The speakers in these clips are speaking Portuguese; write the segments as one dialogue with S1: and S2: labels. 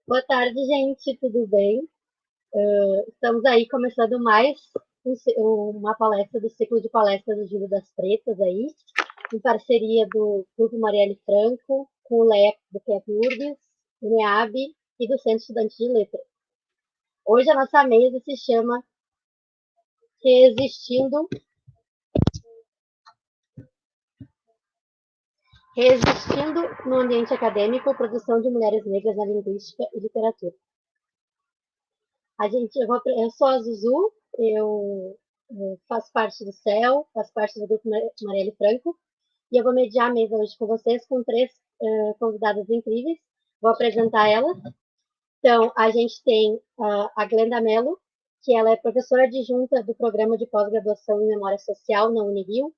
S1: Boa tarde, gente, tudo bem? Estamos aí começando mais uma palestra do ciclo de palestras do Júlio das Pretas aí, em parceria do Grupo Marielle Franco, com o LEC do CEP URBS, o NEAB e do Centro Estudante de Letras. Hoje a nossa mesa se chama Resistindo, Resistindo no Ambiente Acadêmico, Produção de Mulheres Negras na Linguística e Literatura. Eu sou a Zuzu, eu faço parte do CEL, faço parte do Grupo Marielle Franco, e eu vou mediar a mesa hoje com vocês com três convidadas incríveis. Vou apresentar elas. Então, a gente tem a Glenda Mello, que ela é professora adjunta do Programa de Pós-Graduação em Memória Social na Unirio,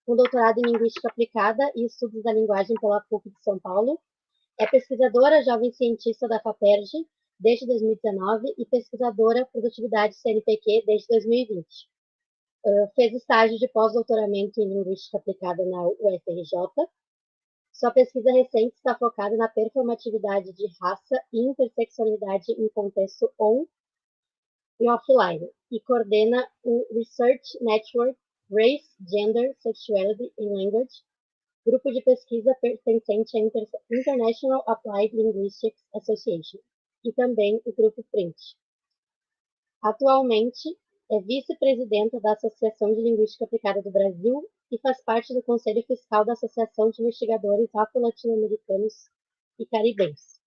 S1: com doutorado em Linguística Aplicada e Estudos da Linguagem pela PUC de São Paulo. É pesquisadora jovem cientista da FAPERJ desde 2019 e pesquisadora Produtividade CNPq desde 2020. Fez estágio de pós-doutoramento em Linguística Aplicada na UFRJ. Sua pesquisa recente está focada na performatividade de raça e interseccionalidade em contexto on e offline, e coordena o Research Network Race, Gender, Sexuality and Language, grupo de pesquisa pertencente à International Applied Linguistics Association, e também o Grupo Print. Atualmente, é vice-presidenta da Associação de Linguística Aplicada do Brasil e faz parte do Conselho Fiscal da Associação de Investigadores Afro-Latino-Americanos e Caribenhos.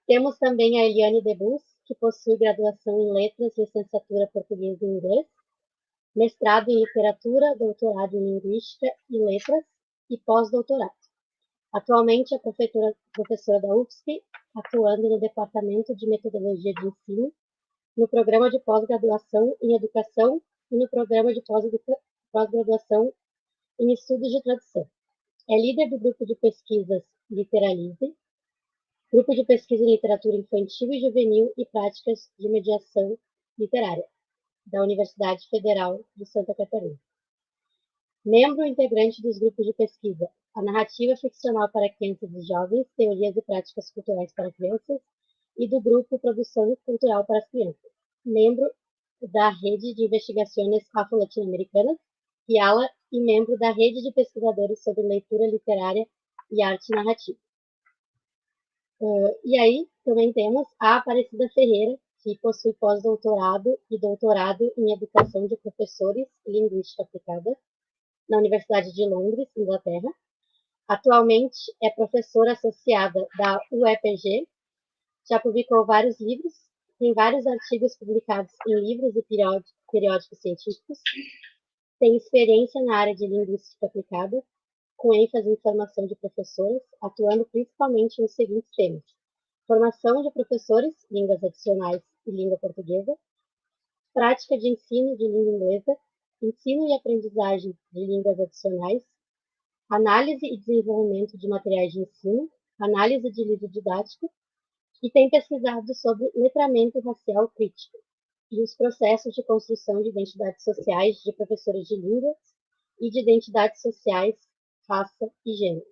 S1: Temos também a Eliane Debus, que possui graduação em Letras, licenciatura Português e Inglês, mestrado em Literatura, doutorado em Linguística e Letras e pós-doutorado. Atualmente é professora da UFSC, atuando no Departamento de Metodologia de Ensino, no Programa de Pós-Graduação em Educação e no Programa de Pós-Graduação em Estudos de Tradução. É líder do Grupo de Pesquisas Literalize, Grupo de Pesquisa em Literatura Infantil e Juvenil e Práticas de Mediação Literária, da Universidade Federal de Santa Catarina. Membro integrante dos grupos de pesquisa A Narrativa Ficcional para Crianças e Jovens, Teorias e Práticas Culturais para Crianças, e do grupo Produção Cultural para as Crianças. Membro da Rede de Investigações Afro-Latino-Americanas, RIALA, e membro da Rede de Pesquisadores sobre Leitura Literária e Arte Narrativa. E aí também temos a Aparecida Ferreira, que possui pós-doutorado e doutorado em Educação de Professores e Linguística Aplicada na Universidade de Londres, Inglaterra. Atualmente é professora associada da UEPG, já publicou vários livros, tem vários artigos publicados em livros e periódicos científicos, tem experiência na área de linguística aplicada, com ênfase em formação de professores, atuando principalmente nos seguintes temas: formação de professores, línguas adicionais e língua portuguesa, prática de ensino de língua inglesa, ensino e aprendizagem de línguas adicionais, análise e desenvolvimento de materiais de ensino, análise de livro didático, e tem pesquisado sobre letramento racial crítico e os processos de construção de identidades sociais de professores de línguas e de identidades sociais, raça e gênero.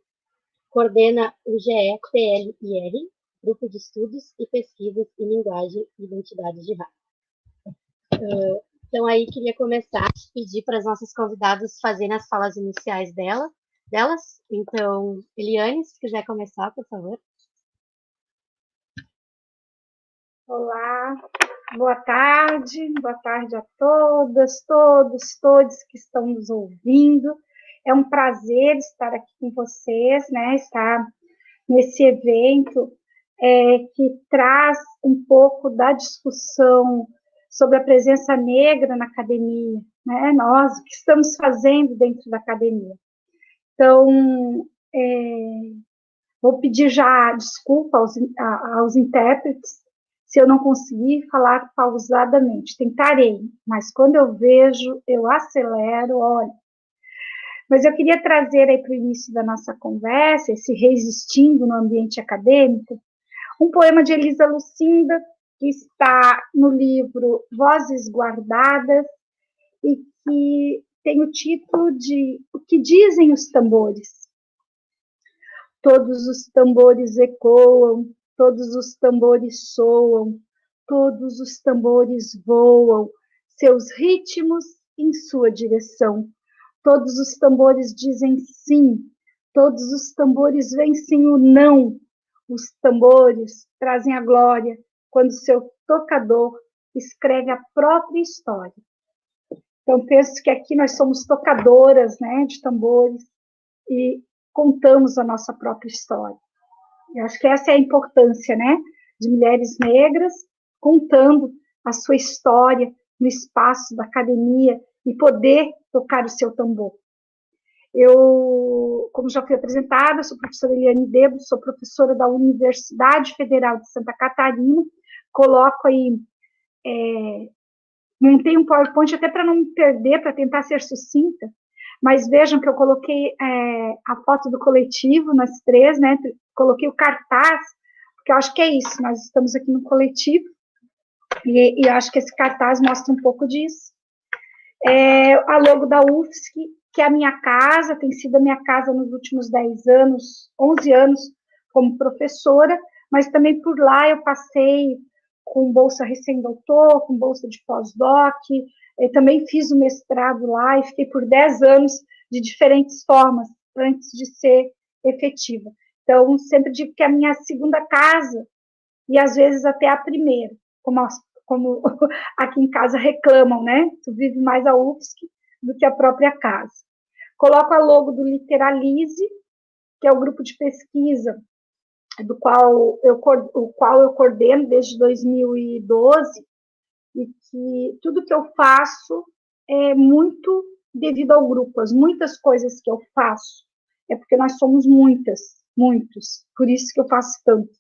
S1: Coordena o GEPLIR, Grupo de Estudos e Pesquisas em Linguagem e Identidade de Raça. Então, aí, queria começar a pedir para as nossas convidadas fazerem as falas iniciais delas. Então, Eliane, se quiser começar, por favor.
S2: Olá, boa tarde a todas, todos que estão nos ouvindo. É um prazer estar aqui com vocês, né? Estar nesse evento que traz um pouco da discussão sobre a presença negra na academia, né? Nós, o que estamos fazendo dentro da academia. Então, vou pedir já desculpa aos intérpretes se eu não conseguir falar pausadamente. Tentarei, mas quando eu vejo, eu acelero, olha. Mas eu queria trazer aí para o início da nossa conversa, esse Resistindo no Ambiente Acadêmico, um poema de Elisa Lucinda, que está no livro Vozes Guardadas, e que tem o título de O que Dizem os Tambores. O todos os tambores ecoam, todos os tambores soam, todos os tambores voam, seus ritmos em sua direção. Todos os tambores dizem sim, todos os tambores vencem o não. Os tambores trazem a glória quando seu tocador escreve a própria história. Então, penso que aqui nós somos tocadoras, né, de tambores e contamos a nossa própria história. Eu acho que essa é a importância, né, de mulheres negras contando a sua história no espaço da academia e poder tocar o seu tambor. Eu, como já fui apresentada, sou professora Eliane Debo, sou professora da Universidade Federal de Santa Catarina, coloco aí, montei um PowerPoint até para não me perder, para tentar ser sucinta, mas vejam que eu coloquei a foto do coletivo, nós três, né, coloquei o cartaz, porque eu acho que é isso, nós estamos aqui no coletivo, e eu acho que esse cartaz mostra um pouco disso. A logo da UFSC, que é a minha casa, tem sido a minha casa nos últimos 10 anos, 11 anos como professora, mas também por lá eu passei com bolsa recém-doutor, com bolsa de pós-doc, também fiz o mestrado lá e fiquei por 10 anos de diferentes formas, antes de ser efetiva. Então, sempre digo que é a minha segunda casa, e às vezes até a primeira, como aqui em casa reclamam, né? Tu vive mais a UFSC do que a própria casa. Coloco a logo do Literalize, que é o grupo de pesquisa do qual eu coordeno desde 2012, e que tudo que eu faço é muito devido ao grupo. As muitas coisas que eu faço é porque nós somos muitos, por isso que eu faço tanto.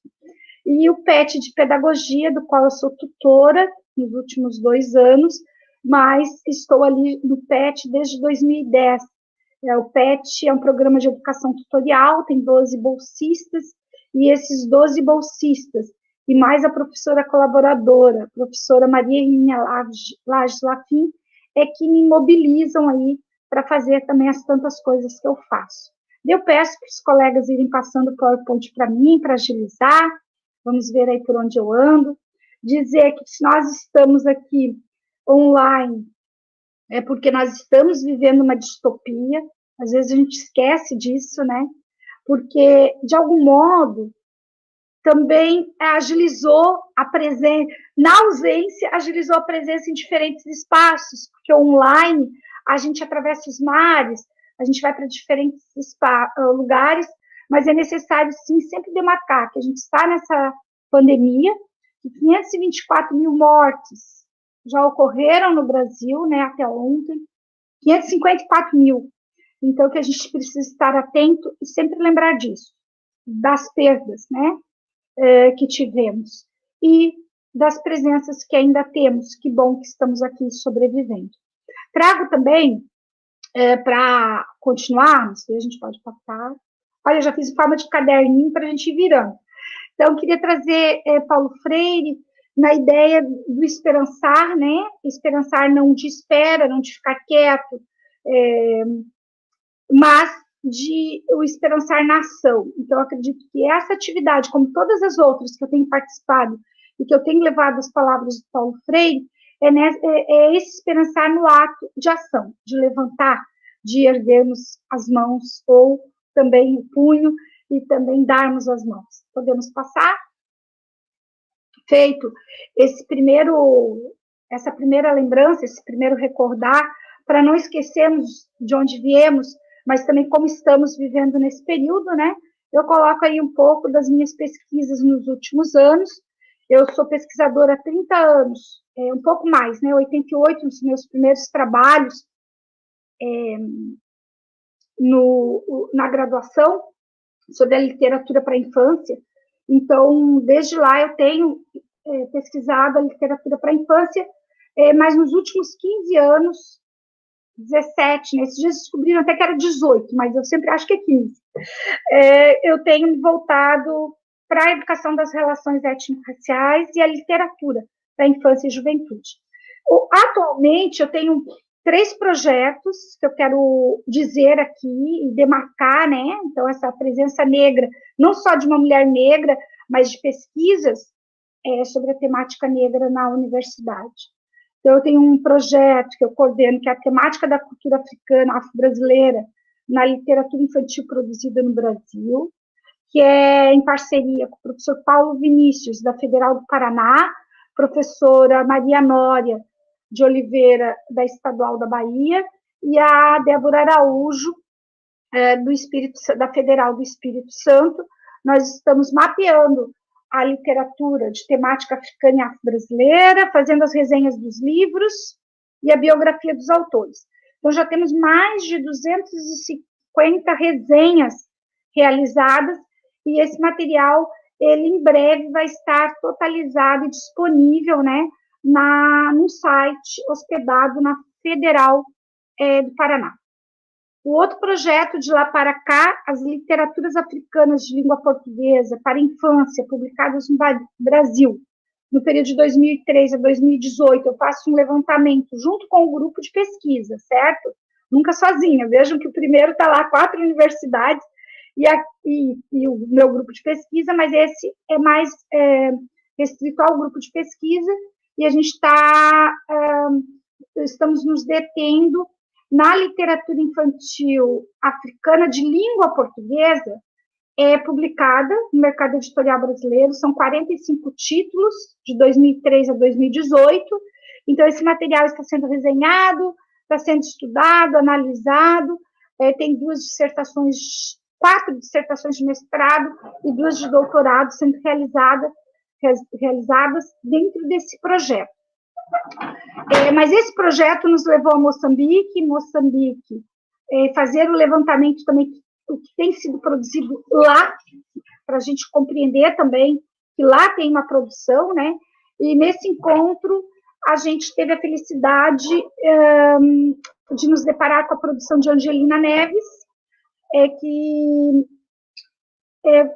S2: E o PET de pedagogia, do qual eu sou tutora nos últimos 2 anos, mas estou ali no PET desde 2010. O PET é um programa de educação tutorial, tem 12 bolsistas, e esses 12 bolsistas, e mais a professora colaboradora, a professora Maria Hermínia Lages Lafim, é que me mobilizam aí para fazer também as tantas coisas que eu faço. Eu peço para os colegas irem passando o PowerPoint para mim, para agilizar. Vamos ver aí por onde eu ando. Dizer que se nós estamos aqui online, é porque nós estamos vivendo uma distopia, às vezes a gente esquece disso, né? Porque, de algum modo, também agilizou a presença, na ausência, agilizou a presença em diferentes espaços, porque online a gente atravessa os mares, a gente vai para diferentes lugares, mas é necessário, sim, sempre demarcar que a gente está nessa pandemia, que 524 mil mortes já ocorreram no Brasil, né, até ontem, 554 mil. Então, que a gente precisa estar atento e sempre lembrar disso, das perdas, né, que tivemos, e das presenças que ainda temos. Que bom que estamos aqui sobrevivendo. Trago também, para continuarmos, a gente pode passar. Olha, eu já fiz forma de caderninho para a gente ir virando. Então, eu queria trazer Paulo Freire na ideia do esperançar, né? Esperançar não de espera, não de ficar quieto, mas de o esperançar na ação. Então, eu acredito que essa atividade, como todas as outras que eu tenho participado e que eu tenho levado as palavras de Paulo Freire, é esse esperançar no ato de ação, de levantar, de erguermos as mãos ou também o punho e também darmos as mãos. Podemos passar? Feito essa primeira lembrança, esse primeiro recordar, para não esquecermos de onde viemos, mas também como estamos vivendo nesse período, né? Eu coloco aí um pouco das minhas pesquisas nos últimos anos. Eu sou pesquisadora há 30 anos, um pouco mais, né? 88, nos meus primeiros trabalhos na graduação, sobre a literatura para a infância. Então, desde lá eu tenho pesquisado a literatura para a infância, mas nos últimos 15 anos, 17, né? Esses dias descobriram até que era 18, mas eu sempre acho que é 15. Eu tenho me voltado para a educação das relações étnico-raciais e a literatura para a infância e juventude. Atualmente, eu tenho 3 projetos que eu quero dizer aqui e demarcar, né? Então, essa presença negra, não só de uma mulher negra, mas de pesquisas sobre a temática negra na universidade. Então, eu tenho um projeto que eu coordeno, que é a temática da cultura africana, afro-brasileira, na literatura infantil produzida no Brasil, que é em parceria com o professor Paulo Vinícius, da Federal do Paraná, professora Maria Nória de Oliveira, da Estadual da Bahia, e a Débora Araújo, da Federal do Espírito Santo. Nós estamos mapeando a literatura de temática africana e afro-brasileira, fazendo as resenhas dos livros e a biografia dos autores. Então, já temos mais de 250 resenhas realizadas, e esse material, ele em breve vai estar totalizado e disponível, né, no site hospedado na Federal do Paraná. O outro projeto, de lá para cá, as literaturas africanas de língua portuguesa para a infância, publicadas no Brasil, no período de 2003 a 2018, eu faço um levantamento junto com o grupo de pesquisa, certo? Nunca sozinha. Vejam que o primeiro está lá, 4 universidades, e o meu grupo de pesquisa, mas esse é mais restrito ao grupo de pesquisa, e a gente estamos nos detendo na literatura infantil africana de língua portuguesa, publicada no mercado editorial brasileiro, são 45 títulos, de 2003 a 2018, então esse material está sendo resenhado, está sendo estudado, analisado, tem 4 dissertações de mestrado e 2 de doutorado sendo realizadas dentro desse projeto. Mas esse projeto nos levou a Moçambique, fazer o levantamento também do que tem sido produzido lá, para a gente compreender também que lá tem uma produção, né? E nesse encontro a gente teve a felicidade de nos deparar com a produção de Angelina Neves, que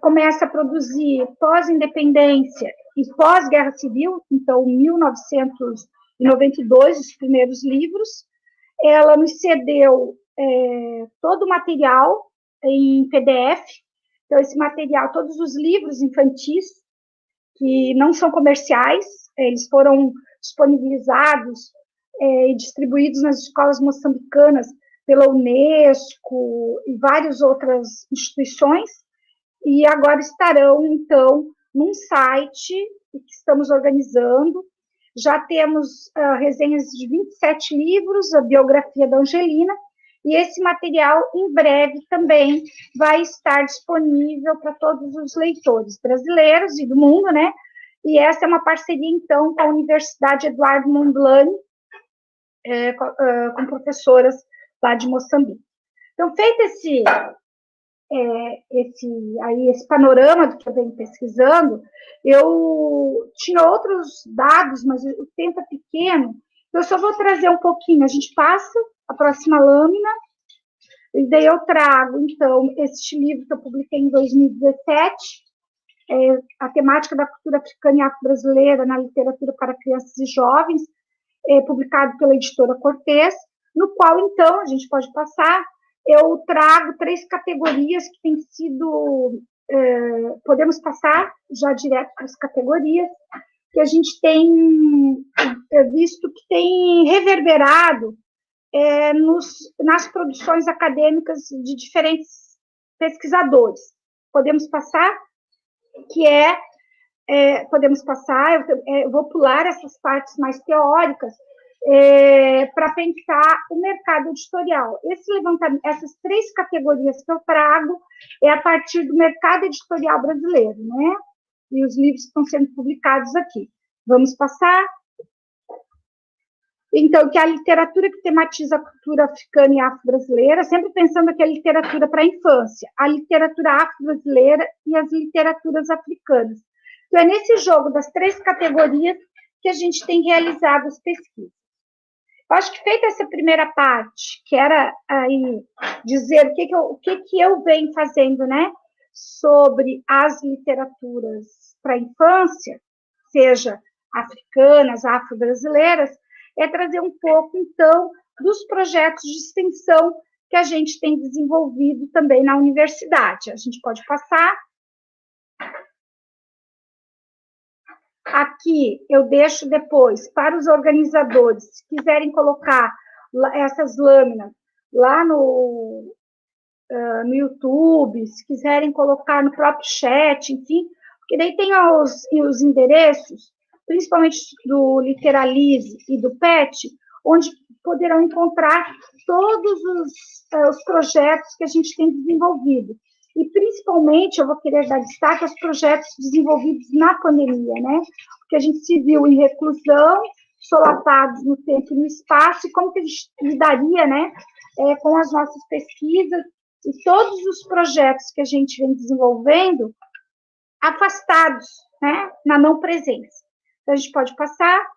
S2: começa a produzir pós-independência e pós-guerra civil, então 1992, os primeiros livros. Ela nos cedeu todo o material em PDF, então esse material, todos os livros infantis, que não são comerciais, eles foram disponibilizados e distribuídos nas escolas moçambicanas pela Unesco e várias outras instituições, e agora estarão, então, num site que estamos organizando. Já temos resenhas de 27 livros, a biografia da Angelina, e esse material, em breve, também vai estar disponível para todos os leitores brasileiros e do mundo, né? E essa é uma parceria, então, com a Universidade Eduardo Mondlane, com professoras lá de Moçambique. Então, feito esse panorama do que eu venho pesquisando, eu tinha outros dados, mas o tempo é pequeno, eu só vou trazer um pouquinho. A gente passa a próxima lâmina, e daí eu trago, então, este livro que eu publiquei em 2017, a temática da cultura africana e afro-brasileira na literatura para crianças e jovens, publicado pela editora Cortez, no qual, então, a gente pode passar, eu trago 3 categorias que têm sido, podemos passar já direto para as categorias, que a gente tem visto que tem reverberado nas produções acadêmicas de diferentes pesquisadores. Podemos passar, podemos passar, eu vou pular essas partes mais teóricas, para pensar o mercado editorial. Esse levantamento, essas 3 categorias que eu trago é a partir do mercado editorial brasileiro, né? E os livros estão sendo publicados aqui. Vamos passar? Então, que é a literatura que tematiza a cultura africana e afro-brasileira, sempre pensando que é a literatura para a infância, a literatura afro-brasileira e as literaturas africanas. Então, é nesse jogo das 3 categorias que a gente tem realizado as pesquisas. Eu acho que feita essa primeira parte, que era aí dizer o que eu venho fazendo, né, sobre as literaturas para a infância, seja africanas, afro-brasileiras, é trazer um pouco, então, dos projetos de extensão que a gente tem desenvolvido também na universidade. A gente pode passar. Aqui eu deixo depois para os organizadores, se quiserem colocar essas lâminas lá no YouTube, se quiserem colocar no próprio chat, enfim, porque daí tem os endereços, principalmente do Literalize e do PET, onde poderão encontrar todos os projetos que a gente tem desenvolvido. E, principalmente, eu vou querer dar destaque aos projetos desenvolvidos na pandemia, né? Porque a gente se viu em reclusão, solapados no tempo e no espaço, e como que a gente lidaria, né, com as nossas pesquisas e todos os projetos que a gente vem desenvolvendo afastados, né, na não presença. Então, a gente pode passar.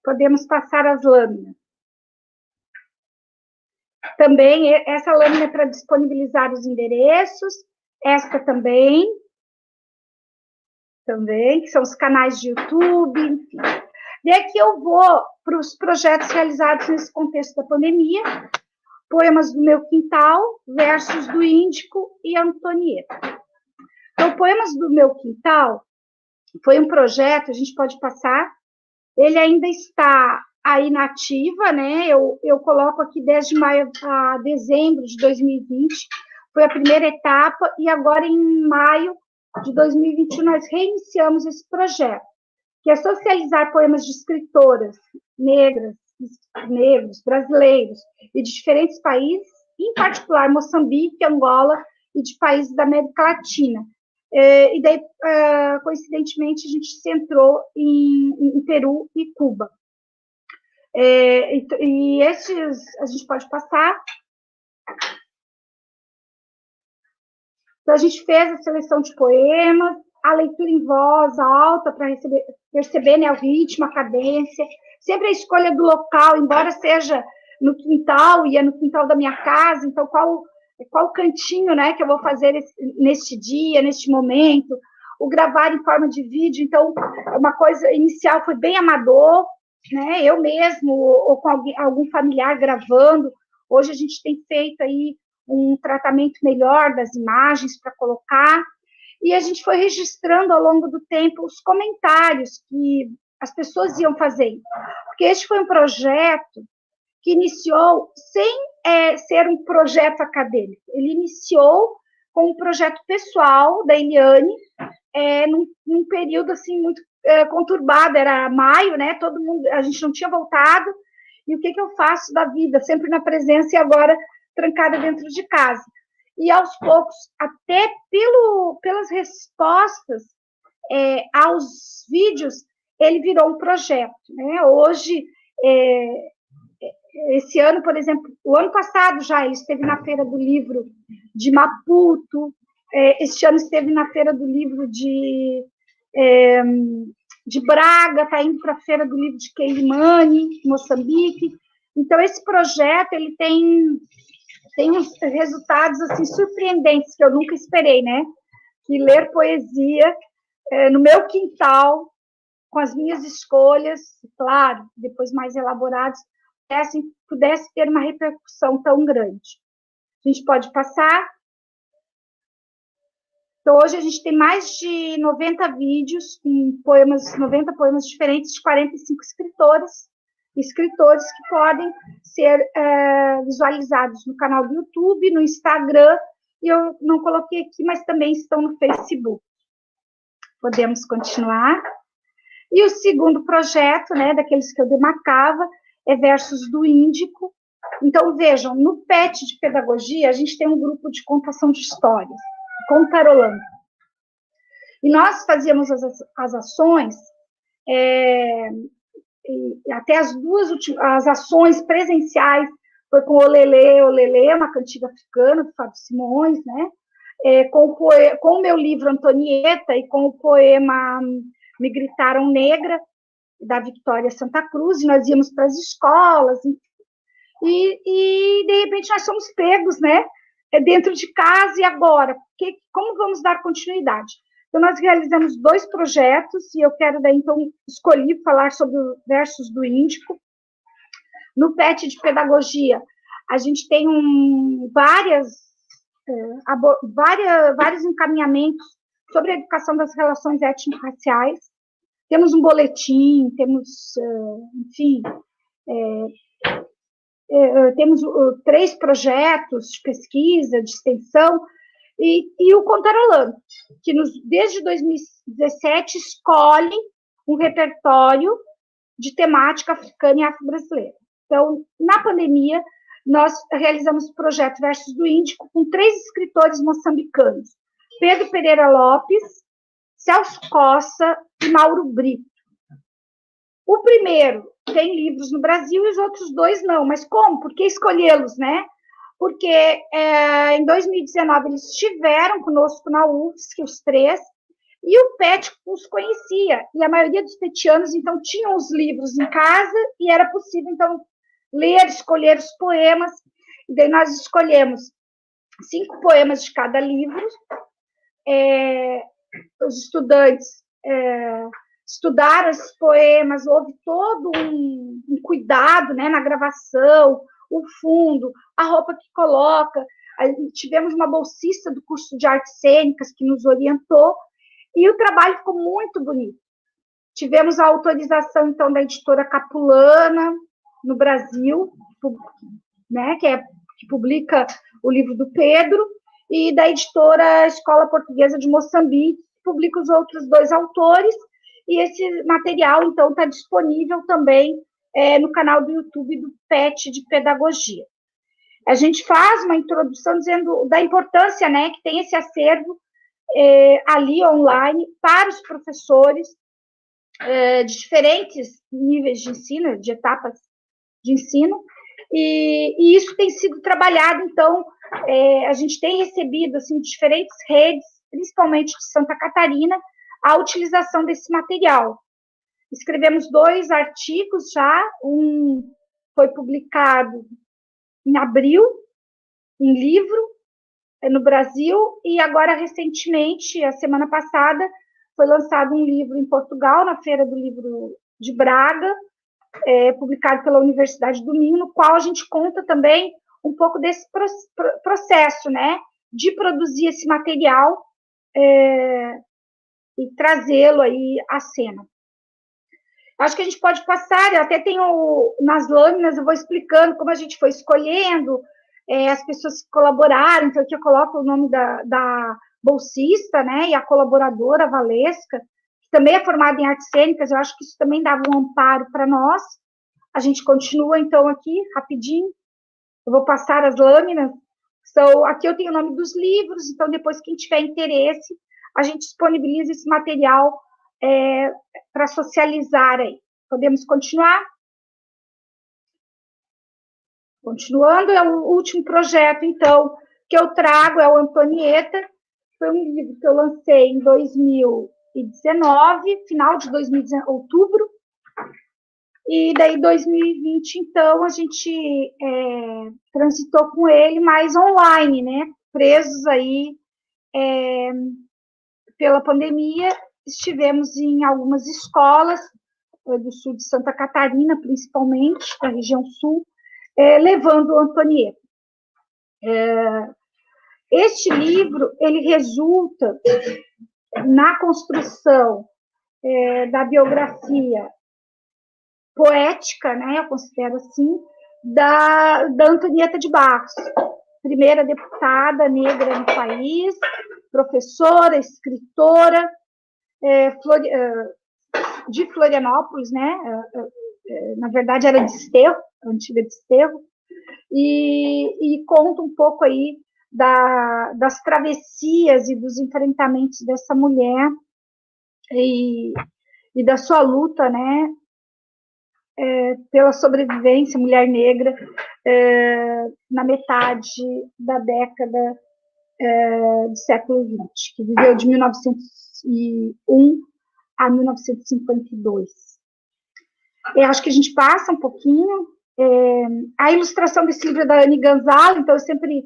S2: Podemos passar as lâminas. Também, essa lâmina é para disponibilizar os endereços, esta também, que são os canais de YouTube, enfim. E aqui eu vou para os projetos realizados nesse contexto da pandemia, Poemas do Meu Quintal, Versos do Índico e Antonieta. Então, Poemas do Meu Quintal foi um projeto, a gente pode passar, ele ainda está aí na ativa, né? Eu coloco aqui desde maio a dezembro de 2020, foi a primeira etapa, e agora em maio de 2021 nós reiniciamos esse projeto, que é socializar poemas de escritoras negras, negros, brasileiros e de diferentes países, em particular Moçambique, Angola e de países da América Latina. E daí, coincidentemente, a gente se centrou em Peru e Cuba. E esses, a gente pode passar. Então, a gente fez a seleção de poemas, a leitura em voz alta para perceber, né, o ritmo, a cadência, sempre a escolha do local, embora seja no quintal, e é no quintal da minha casa, então qual cantinho, né, que eu vou fazer neste dia, neste momento, o gravar em forma de vídeo, então uma coisa inicial foi bem amador, né, eu mesmo, ou com algum familiar gravando. Hoje a gente tem feito aí um tratamento melhor das imagens para colocar, e a gente foi registrando ao longo do tempo os comentários que as pessoas iam fazendo, porque este foi um projeto que iniciou sem ser um projeto acadêmico, ele iniciou com um projeto pessoal da Eliane, num período assim muito conturbado, era maio, né, todo mundo, a gente não tinha voltado, e o que eu faço da vida, sempre na presença e agora trancada dentro de casa. E aos poucos, até pelas respostas aos vídeos, ele virou um projeto, né? Hoje, esse ano, por exemplo, o ano passado já ele esteve na Feira do Livro de Maputo, este ano esteve na Feira do Livro de Braga, está indo para a Feira do Livro de Quelimane, Moçambique. Então, esse projeto ele tem uns resultados assim surpreendentes que eu nunca esperei, né? Que ler poesia no meu quintal, com as minhas escolhas, claro, depois mais elaborados, pudesse ter uma repercussão tão grande. A gente pode passar. Então, hoje a gente tem mais de 90 vídeos com 90 poemas diferentes de 45 escritores que podem ser visualizados no canal do YouTube, no Instagram, e eu não coloquei aqui, mas também estão no Facebook. Podemos continuar. E o segundo projeto, né, daqueles que eu demarcava, é Versos do Índico. Então, vejam, no PET de Pedagogia, a gente tem um grupo de contação de histórias, Contarolando. E nós fazíamos as ações, até as ações presenciais, foi com Olelê, uma cantiga africana, do Fábio Simões, né? Com o meu livro Antonieta e com o poema Me Gritaram Negra, da Victoria Santa Cruz, e nós íamos para as escolas, e de repente nós somos pegos, né? Dentro de casa, e agora? Como vamos dar continuidade? Então, nós realizamos 2 projetos, e eu quero, daí, então, escolher falar sobre o Versos do Índico. No PET de Pedagogia, a gente tem vários encaminhamentos sobre a educação das relações étnico-raciais. Temos um boletim, temos, enfim, temos 3 projetos de pesquisa, de extensão, e o Contarolando, que desde 2017 escolhe um repertório de temática africana e afro-brasileira. Então, na pandemia, nós realizamos o projeto Versos do Índico com 3 escritores moçambicanos: Pedro Pereira Lopes, Celso Costa e Mauro Brito. O primeiro tem livros no Brasil e os outros 2 não. Mas como? Por que escolhê-los, né? Porque em 2019 eles estiveram conosco na UFSC, os 3, e o PET os conhecia. E a maioria dos petianos, então, tinham os livros em casa e era possível, então, ler, escolher os poemas. E daí nós escolhemos 5 poemas de cada livro. Os estudantes estudaram esses poemas, houve todo um cuidado, né, na gravação, o fundo, a roupa que coloca. Tivemos uma bolsista do curso de artes cênicas que nos orientou, e o trabalho ficou muito bonito. Tivemos a autorização, então, da editora Capulana, no Brasil, né, que publica o livro do Pedro, e da editora Escola Portuguesa de Moçambique, que publica os outros 2 autores, e esse material, então, está disponível também no canal do YouTube do PET de Pedagogia. A gente faz uma introdução dizendo da importância, né, que tem esse acervo ali online para os professores de diferentes níveis de ensino, de etapas de ensino, e isso tem sido trabalhado. Então, a gente tem recebido, assim, diferentes redes, principalmente de Santa Catarina, a utilização desse material. Escrevemos 2 artigos já, um foi publicado em abril, em livro, no Brasil, e agora, recentemente, a semana passada, foi lançado um livro em Portugal, na Feira do Livro de Braga, publicado pela Universidade do Minho, no qual a gente conta também um pouco desse processo, né, de produzir esse material e trazê-lo aí à cena. Acho que a gente pode passar, eu até tenho nas lâminas, eu vou explicando como a gente foi escolhendo, as pessoas que colaboraram, então aqui eu coloco o nome da bolsista, né, e a colaboradora, a Valesca, que também é formada em artes cênicas. Eu acho que isso também dava um amparo para nós. A gente continua, então, aqui, rapidinho, eu vou passar as lâminas. Aqui eu tenho o nome dos livros, então depois, quem tiver interesse, a gente disponibiliza esse material para socializar aí. Podemos continuar? Continuando, é o último projeto, então, que eu trago, é o Antonieta, que foi um livro que eu lancei em 2019, final de 2019, outubro, e daí 2020, então, a gente transitou com ele mais online, né, presos aí pela pandemia. Estivemos em algumas escolas do sul de Santa Catarina, principalmente, da região sul, levando o Antonieta. Este livro, ele resulta na construção da biografia poética, né, eu considero assim, da Antonieta de Barros, primeira deputada negra no país, professora, escritora, de Florianópolis, né, na verdade era de Desterro, antiga de Desterro, e conta um pouco aí das travessias e dos enfrentamentos dessa mulher e da sua luta, né, pela sobrevivência, mulher negra, na metade da década do século XX, que viveu de 1901 a 1952. Eu acho que a gente passa um pouquinho. A ilustração desse livro é da Anne Gonzalo, então eu sempre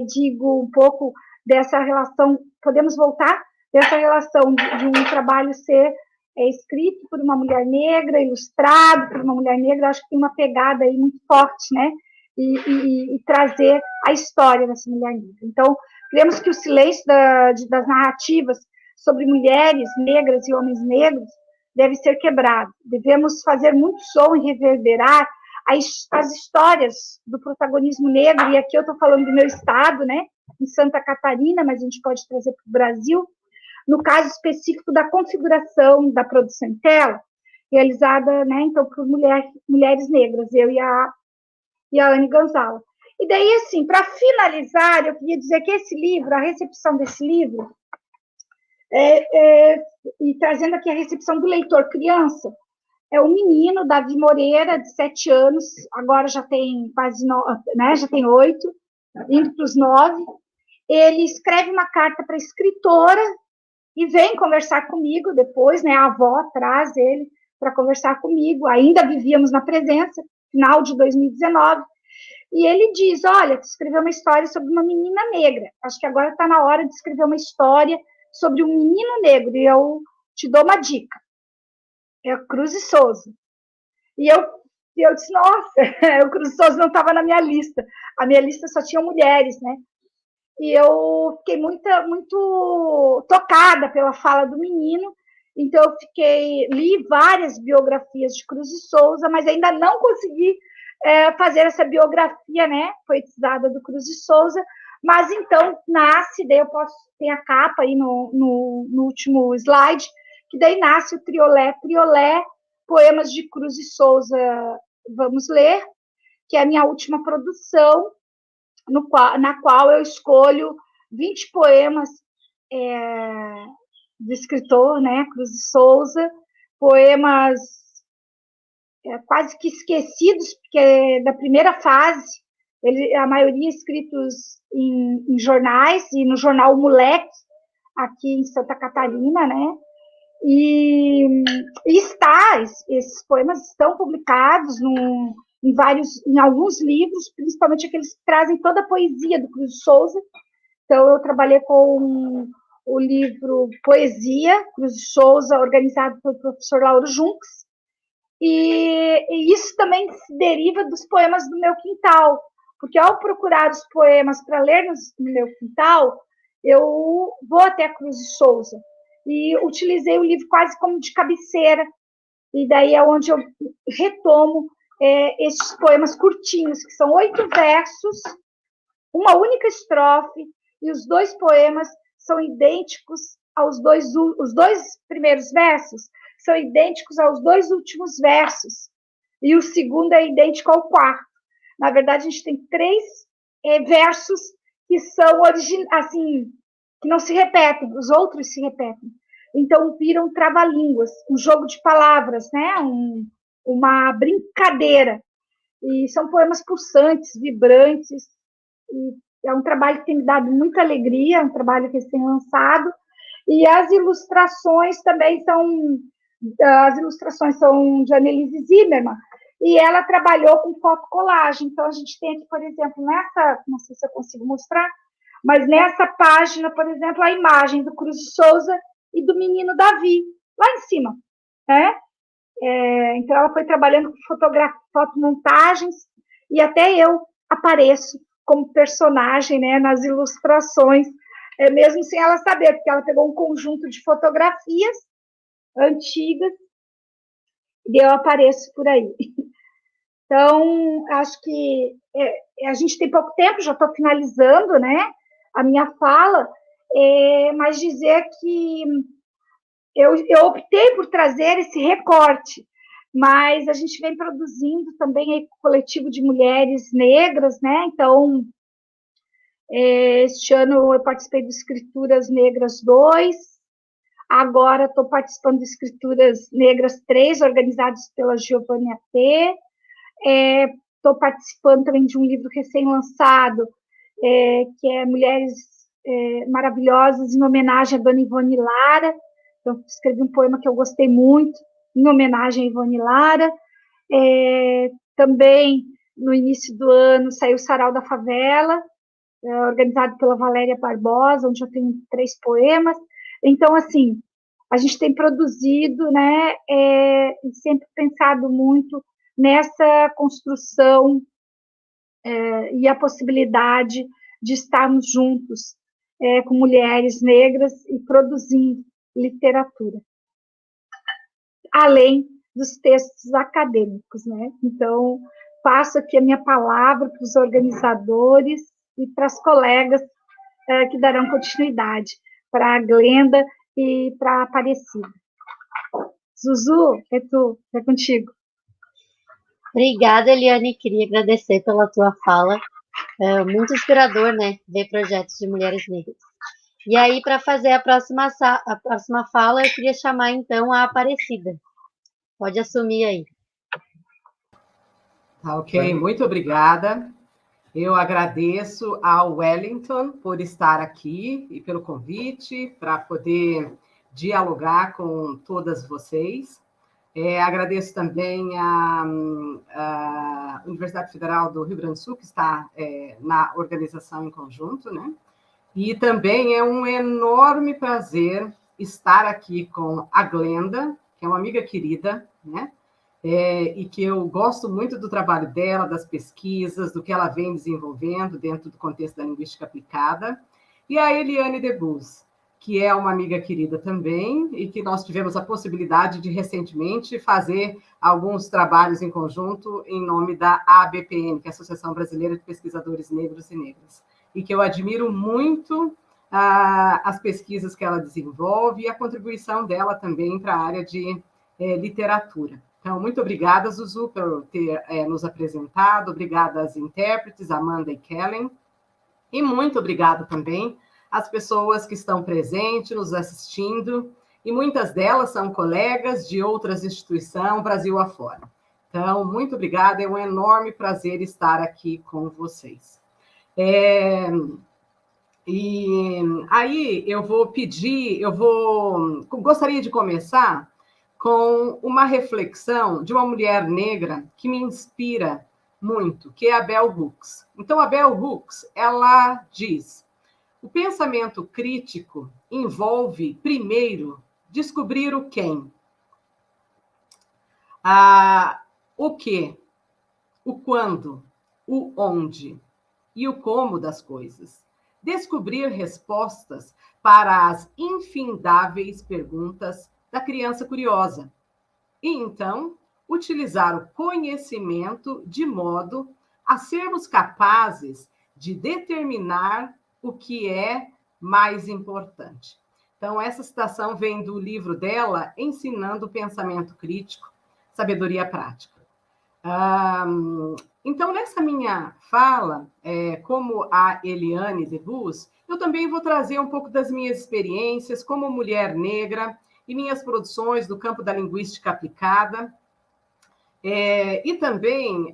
S2: digo um pouco dessa relação. Podemos voltar? dessa relação de um trabalho ser escrito por uma mulher negra, ilustrado por uma mulher negra, acho que tem uma pegada aí muito forte, né? E trazer a história dessa mulher negra. Então, cremos que o silêncio das narrativas sobre mulheres negras e homens negros deve ser quebrado. Devemos fazer muito som e reverberar as histórias do protagonismo negro, e aqui eu estou falando do meu estado, né, em Santa Catarina, mas a gente pode trazer para o Brasil, no caso específico da configuração da produção em tela, realizada, né, então, por mulheres negras, eu e a Anne Gonzala. E daí, assim, para finalizar, eu queria dizer que esse livro, a recepção desse livro, e trazendo aqui a recepção do leitor criança, é um menino, Davi Moreira, de 7 anos, agora já tem quase, né, já tem 8, indo para os 9. Ele escreve uma carta para a escritora e vem conversar comigo depois, né, a avó traz ele para conversar comigo, ainda vivíamos na presença, final de 2019, e ele diz, olha, escreveu uma história sobre uma menina negra, acho que agora está na hora de escrever uma história sobre um menino negro, e eu te dou uma dica, é o Cruz e Souza. E eu disse, nossa, o Cruz e Souza não estava na minha lista. A minha lista só tinha mulheres, né? E eu fiquei muito tocada pela fala do menino. Então, li várias biografias de Cruz e Souza, mas ainda não consegui fazer essa biografia, né, poetizada do Cruz e Souza. Mas, então, nasce, daí eu tem a capa aí no último slide, que daí nasce o Triolé, Poemas de Cruz e Souza, vamos ler, que é a minha última produção, na qual eu escolho 20 poemas do escritor, né, Cruz e Souza, poemas quase que esquecidos, porque da primeira fase, a maioria escritos em jornais, e no jornal O Moleque, aqui em Santa Catarina, né, e esses poemas estão publicados em alguns livros, principalmente aqueles que trazem toda a poesia do Cruz de Souza. Então, eu trabalhei com o livro Poesia, Cruz de Souza, organizado pelo professor Lauro Junques, e isso também se deriva dos poemas do meu quintal, porque ao procurar os poemas para ler no meu quintal, eu vou até a Cruz de Souza, e utilizei o livro quase como de cabeceira, e daí é onde eu retomo esses poemas curtinhos, que são 8 versos, uma única estrofe, e os 2 poemas são idênticos os 2 primeiros versos são idênticos aos 2 últimos versos, e o segundo é idêntico ao quarto. Na verdade, a gente tem 3 versos que são assim, que não se repetem, os outros se repetem. Então, viram trava-línguas, um jogo de palavras, né? Uma brincadeira. E são poemas pulsantes, vibrantes, e é um trabalho que tem me dado muita alegria, é um trabalho recém-lançado, e as ilustrações também são de Annelise Zimmermann, e ela trabalhou com fotocolagem. Então, a gente tem aqui, por exemplo, não sei se eu consigo mostrar, mas nessa página, por exemplo, a imagem do Cruz de Souza e do menino Davi, lá em cima, né? Então, ela foi trabalhando com fotomontagens, e até eu apareço como personagem, né, nas ilustrações, mesmo sem ela saber, porque ela pegou um conjunto de fotografias antigas e eu apareço por aí. Então, acho que a gente tem pouco tempo, já estou finalizando, né, a minha fala, mas dizer que eu optei por trazer esse recorte, mas a gente vem produzindo também aí com o coletivo de mulheres negras, né? Então, este ano eu participei do Escrituras Negras 2, agora estou participando de Escrituras Negras 3, organizados pela Giovanni A.T., estou participando também de um livro recém-lançado, que é Mulheres Maravilhosas, em homenagem a Dona Ivone Lara. Então, escrevi um poema que eu gostei muito, em homenagem a Ivone Lara. Também, no início do ano, saiu o Sarau da Favela, organizado pela Valéria Barbosa, onde eu tenho 3 poemas. Então, assim, a gente tem produzido, né, e sempre pensado muito nessa construção e a possibilidade de estarmos juntos com mulheres negras e produzindo literatura, além dos textos acadêmicos, né? Então, passo aqui a minha palavra para os organizadores e para as colegas que darão continuidade, para a Glenda e para a Aparecida. Zuzu, é contigo.
S1: Obrigada, Eliane. Queria agradecer pela tua fala. É muito inspirador, né? Ver projetos de mulheres negras. E aí, para fazer a próxima fala, eu queria chamar então a Aparecida. Pode assumir aí.
S3: Tá, ok, muito obrigada. Eu agradeço ao Wellington por estar aqui e pelo convite para poder dialogar com todas vocês. Agradeço também à Universidade Federal do Rio Grande do Sul, que está na organização em conjunto, né? E também é um enorme prazer estar aqui com a Glenda, que é uma amiga querida, né? E que eu gosto muito do trabalho dela, das pesquisas, do que ela vem desenvolvendo dentro do contexto da linguística aplicada, e a Eliane Debus, que é uma amiga querida também, e que nós tivemos a possibilidade de, recentemente, fazer alguns trabalhos em conjunto em nome da ABPN, que é a Associação Brasileira de Pesquisadores Negros e Negras, e que eu admiro muito as pesquisas que ela desenvolve e a contribuição dela também para a área de literatura. Então, muito obrigada, Zuzu, por ter nos apresentado, obrigada às intérpretes, Amanda e Kellen, e muito obrigada também às pessoas que estão presentes, nos assistindo, e muitas delas são colegas de outras instituições, Brasil afora. Então, muito obrigada, é um enorme prazer estar aqui com vocês. E aí eu vou pedir, gostaria de começar com uma reflexão de uma mulher negra que me inspira muito, que é a Bell Hooks. Então, a Bell Hooks, ela diz: o pensamento crítico envolve, primeiro, descobrir o quem, o que, o quando, o onde e o como das coisas. Descobrir respostas para as infindáveis perguntas da criança curiosa. E, então, utilizar o conhecimento de modo a sermos capazes de determinar o que é mais importante. Então, essa citação vem do livro dela, Ensinando o Pensamento Crítico, Sabedoria Prática. Então, nessa minha fala, como a Eliane Debus, eu também vou trazer um pouco das minhas experiências como mulher negra e minhas produções do campo da linguística aplicada. E também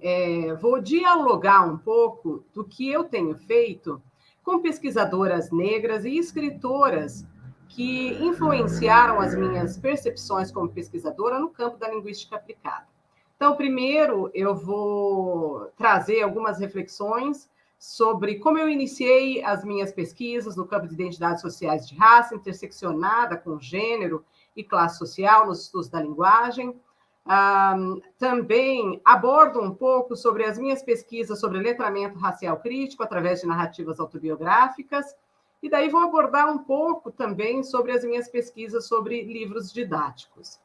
S3: vou dialogar um pouco do que eu tenho feito com pesquisadoras negras e escritoras que influenciaram as minhas percepções como pesquisadora no campo da linguística aplicada. Então, primeiro, eu vou trazer algumas reflexões sobre como eu iniciei as minhas pesquisas no campo de identidades sociais de raça, interseccionada com gênero e classe social nos estudos da linguagem. Também abordo um pouco sobre as minhas pesquisas sobre letramento racial crítico através de narrativas autobiográficas, e daí vou abordar um pouco também sobre as minhas pesquisas sobre livros didáticos.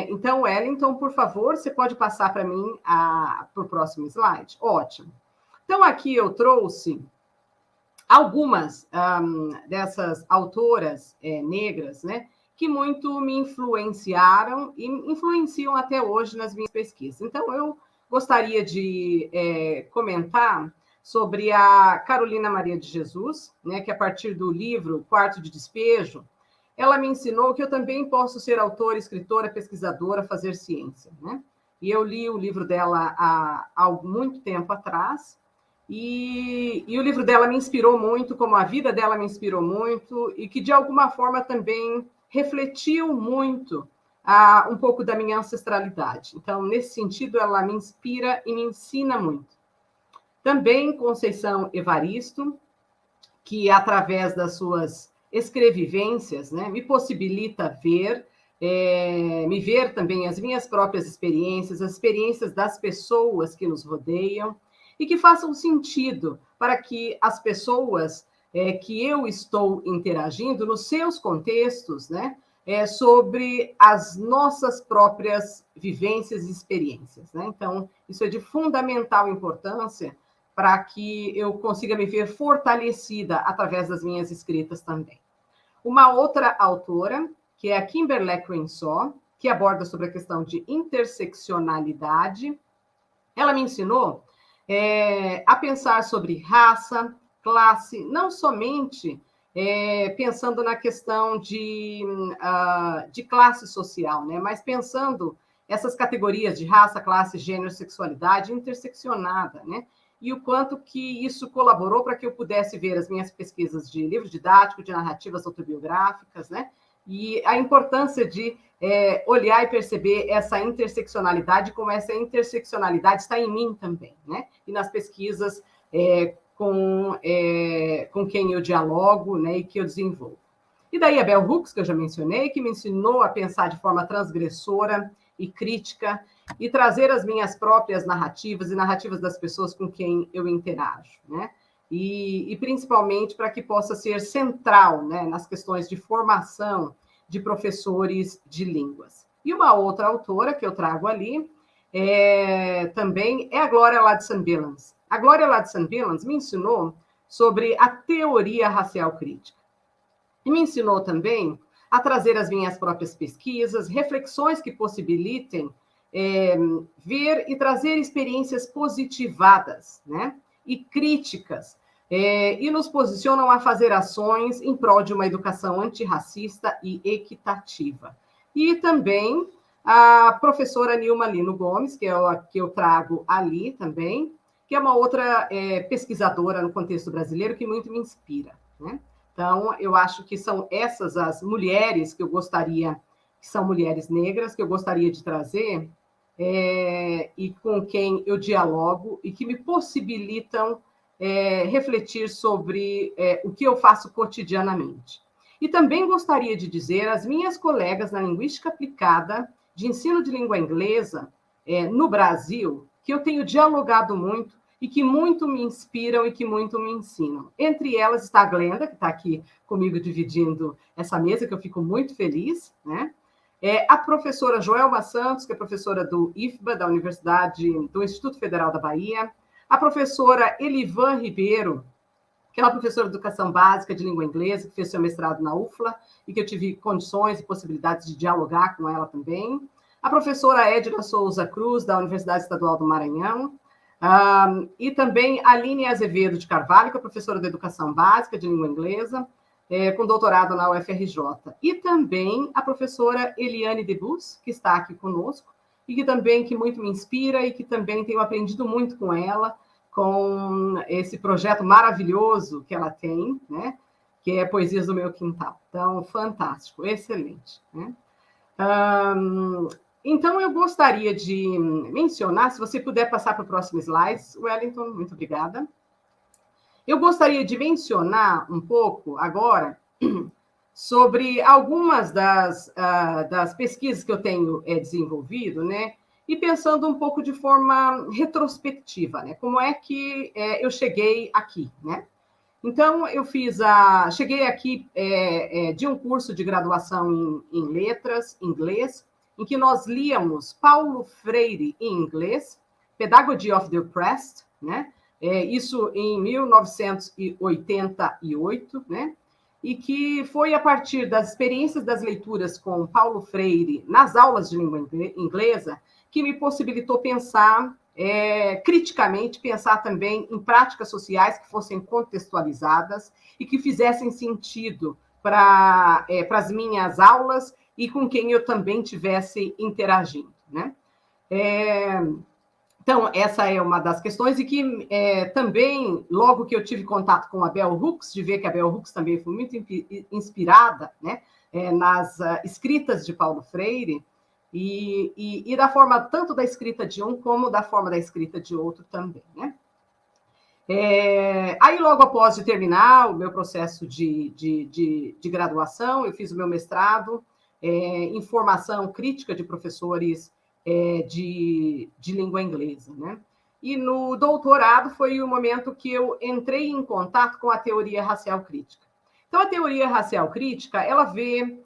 S3: Então, Wellington, por favor, você pode passar para mim para o próximo slide? Ótimo. Então, aqui eu trouxe algumas dessas autoras negras, né, que muito me influenciaram e influenciam até hoje nas minhas pesquisas. Então, eu gostaria de comentar sobre a Carolina Maria de Jesus, né, que a partir do livro Quarto de Despejo, ela me ensinou que eu também posso ser autora, escritora, pesquisadora, fazer ciência, né? E eu li o livro dela há muito tempo atrás, e o livro dela me inspirou muito, como a vida dela me inspirou muito, e que, de alguma forma, também refletiu muito um pouco da minha ancestralidade. Então, nesse sentido, ela me inspira e me ensina muito. Também Conceição Evaristo, que, através das suas escrevivências, né, me possibilita me ver também as minhas próprias experiências, as experiências das pessoas que nos rodeiam, e que façam sentido para que as pessoas que eu estou interagindo nos seus contextos, né, sobre as nossas próprias vivências e experiências, né? Então, isso é de fundamental importância para que eu consiga me ver fortalecida através das minhas escritas também. Uma outra autora, que é a Kimberlé Crenshaw, que aborda sobre a questão de interseccionalidade, ela me ensinou a pensar sobre raça, classe, não somente pensando na questão de classe social, né? Mas pensando essas categorias de raça, classe, gênero, sexualidade interseccionada, né? E o quanto que isso colaborou para que eu pudesse ver as minhas pesquisas de livro didático, de narrativas autobiográficas, né? E a importância de olhar e perceber essa interseccionalidade, como essa interseccionalidade está em mim também, né? E nas pesquisas com quem eu dialogo, né, e que eu desenvolvo. E daí a Bell Hooks, que eu já mencionei, que me ensinou a pensar de forma transgressora e crítica e trazer as minhas próprias narrativas e narrativas das pessoas com quem eu interajo, né? E principalmente para que possa ser central, né, nas questões de formação de professores de línguas. E uma outra autora que eu trago ali também é a Gloria Ladson-Billings. A Gloria Ladson-Billings me ensinou sobre a teoria racial crítica. E me ensinou também a trazer as minhas próprias pesquisas, reflexões que possibilitem ver e trazer experiências positivadas, né? E críticas, e nos posicionam a fazer ações em prol de uma educação antirracista e equitativa. E também a professora Nilma Lino Gomes, que é a que eu trago ali também, que é uma outra pesquisadora no contexto brasileiro que muito me inspira, né? Então, eu acho que são essas as mulheres que eu gostaria, que são mulheres negras, que eu gostaria de trazer, e com quem eu dialogo, e que me possibilitam refletir sobre o que eu faço cotidianamente. E também gostaria de dizer às minhas colegas na linguística aplicada de ensino de língua inglesa no Brasil, que eu tenho dialogado muito e que muito me inspiram e que muito me ensinam. Entre elas está a Glenda, que está aqui comigo dividindo essa mesa, que eu fico muito feliz, né? A professora Joelma Santos, que é professora do IFBA, da Universidade, do Instituto Federal da Bahia, a professora Elivan Ribeiro, que é uma professora de educação básica de língua inglesa, que fez seu mestrado na UFLA, e que eu tive condições e possibilidades de dialogar com ela também. A professora Edna Souza Cruz, da Universidade Estadual do Maranhão, e também a Aline Azevedo de Carvalho, que é professora de educação básica de língua inglesa, com doutorado na UFRJ. E também a professora Eliane Debus, que está aqui conosco, e que também muito me inspira e que também tenho aprendido muito com ela, com esse projeto maravilhoso que ela tem, né? Que é Poesias do Meu Quintal. Então, fantástico, excelente, né? Então, eu gostaria de mencionar, se você puder passar para o próximo slide, Wellington, muito obrigada. Eu gostaria de mencionar um pouco agora sobre algumas das pesquisas que eu tenho desenvolvido, né? E pensando um pouco de forma retrospectiva, né? Como é que eu cheguei aqui, né? Então, eu cheguei aqui de um curso de graduação em letras, inglês, em que nós líamos Paulo Freire em inglês, Pedagogy of the Oppressed, né? Isso em 1988, né? E que foi a partir das experiências das leituras com Paulo Freire nas aulas de língua inglesa que me possibilitou pensar criticamente, pensar também em práticas sociais que fossem contextualizadas e que fizessem sentido para as minhas aulas e com quem eu também tivesse interagindo, né? Então, essa é uma das questões, e que também, logo que eu tive contato com a Bell Hooks, de ver que a Bell Hooks também foi muito inspirada, né, nas escritas de Paulo Freire, e da forma tanto da escrita de um como da forma da escrita de outro também, né? Aí, logo após de terminar o meu processo de graduação, eu fiz o meu mestrado em formação crítica de professores de língua inglesa, né? E no doutorado foi o momento que eu entrei em contato com a teoria racial crítica. Então, a teoria racial crítica, ela vê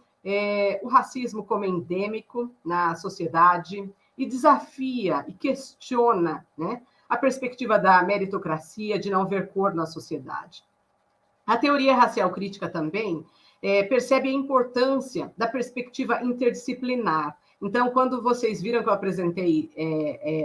S3: o racismo como endêmico na sociedade e desafia e questiona, né, a perspectiva da meritocracia, de não ver cor na sociedade. A teoria racial crítica também percebe a importância da perspectiva interdisciplinar. Então, quando vocês viram que eu apresentei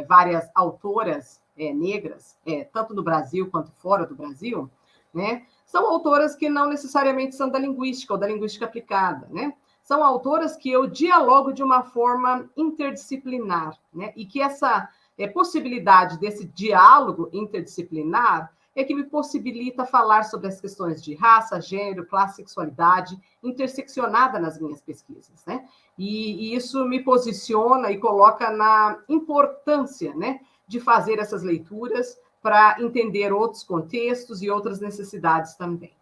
S3: várias autoras negras, tanto no Brasil quanto fora do Brasil, né, são autoras que não necessariamente são da linguística ou da linguística aplicada, né? São autoras que eu dialogo de uma forma interdisciplinar, né? E que essa possibilidade desse diálogo interdisciplinar é que me possibilita falar sobre as questões de raça, gênero, classe, sexualidade, interseccionada nas minhas pesquisas, né? E isso me posiciona e coloca na importância, né, de fazer essas leituras para entender outros contextos e outras necessidades também.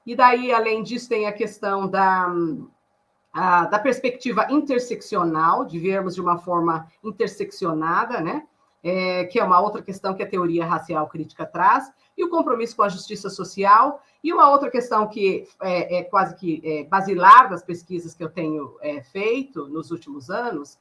S3: E daí, além disso, tem a questão da perspectiva interseccional, de vermos de uma forma interseccionada, né? Que é uma outra questão que a teoria racial crítica traz, e o compromisso com a justiça social, e uma outra questão que é quase que basilar das pesquisas que eu tenho feito nos últimos anos,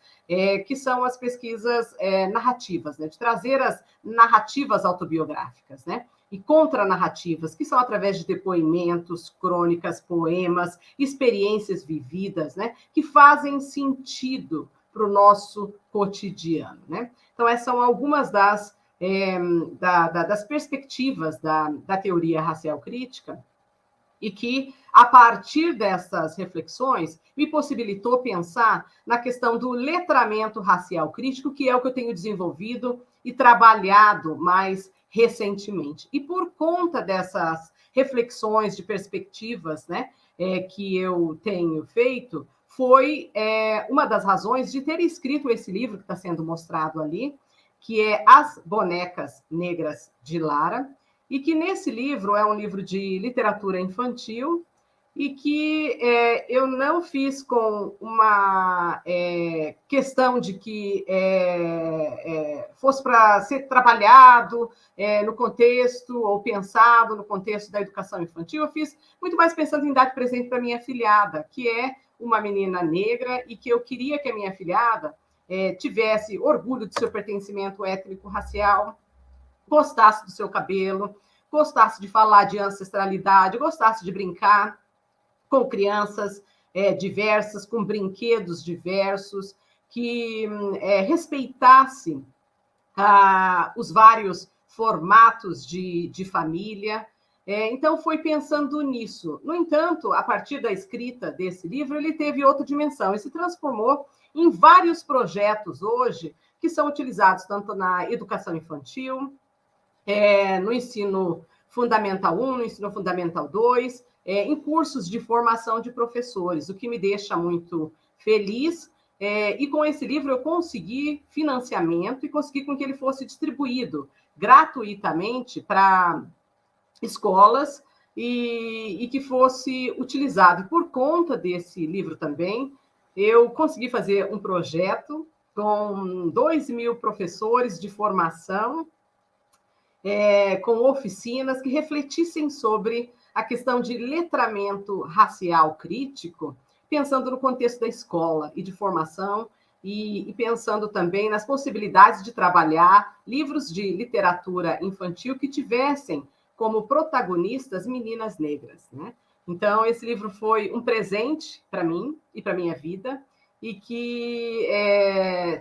S3: que são as pesquisas narrativas, né? De trazer as narrativas autobiográficas, né? E contranarrativas, que são através de depoimentos, crônicas, poemas, experiências vividas, né? Que fazem sentido para o nosso cotidiano, né? Então, essas são algumas das perspectivas da teoria racial crítica, e que, a partir dessas reflexões, me possibilitou pensar na questão do letramento racial crítico, que é o que eu tenho desenvolvido e trabalhado mais recentemente. E por conta dessas reflexões de perspectivas, né, que eu tenho feito, foi uma das razões de ter escrito esse livro que está sendo mostrado ali, que é As Bonecas Negras de Lara, e que nesse livro é um livro de literatura infantil e que eu não fiz com uma questão de que fosse para ser trabalhado no contexto ou pensado no contexto da educação infantil. Eu fiz muito mais pensando em dar de presente para minha afilhada, que é uma menina negra, e que eu queria que a minha afilhada tivesse orgulho do seu pertencimento étnico-racial, gostasse do seu cabelo, gostasse de falar de ancestralidade, gostasse de brincar com crianças diversas, com brinquedos diversos, que respeitasse os vários formatos de família. Então, foi pensando nisso. No entanto, a partir da escrita desse livro, ele teve outra dimensão e se transformou em vários projetos hoje que são utilizados tanto na educação infantil, no ensino fundamental 1, no ensino fundamental 2, em cursos de formação de professores, o que me deixa muito feliz. E com esse livro eu consegui financiamento e consegui com que ele fosse distribuído gratuitamente para escolas e que fosse utilizado. E por conta desse livro também, eu consegui fazer um projeto com 2.000 professores de formação, com oficinas que refletissem sobre a questão de letramento racial crítico, pensando no contexto da escola e de formação, e pensando também nas possibilidades de trabalhar livros de literatura infantil que tivessem como protagonistas meninas negras, né? Então, esse livro foi um presente para mim e para a minha vida, e que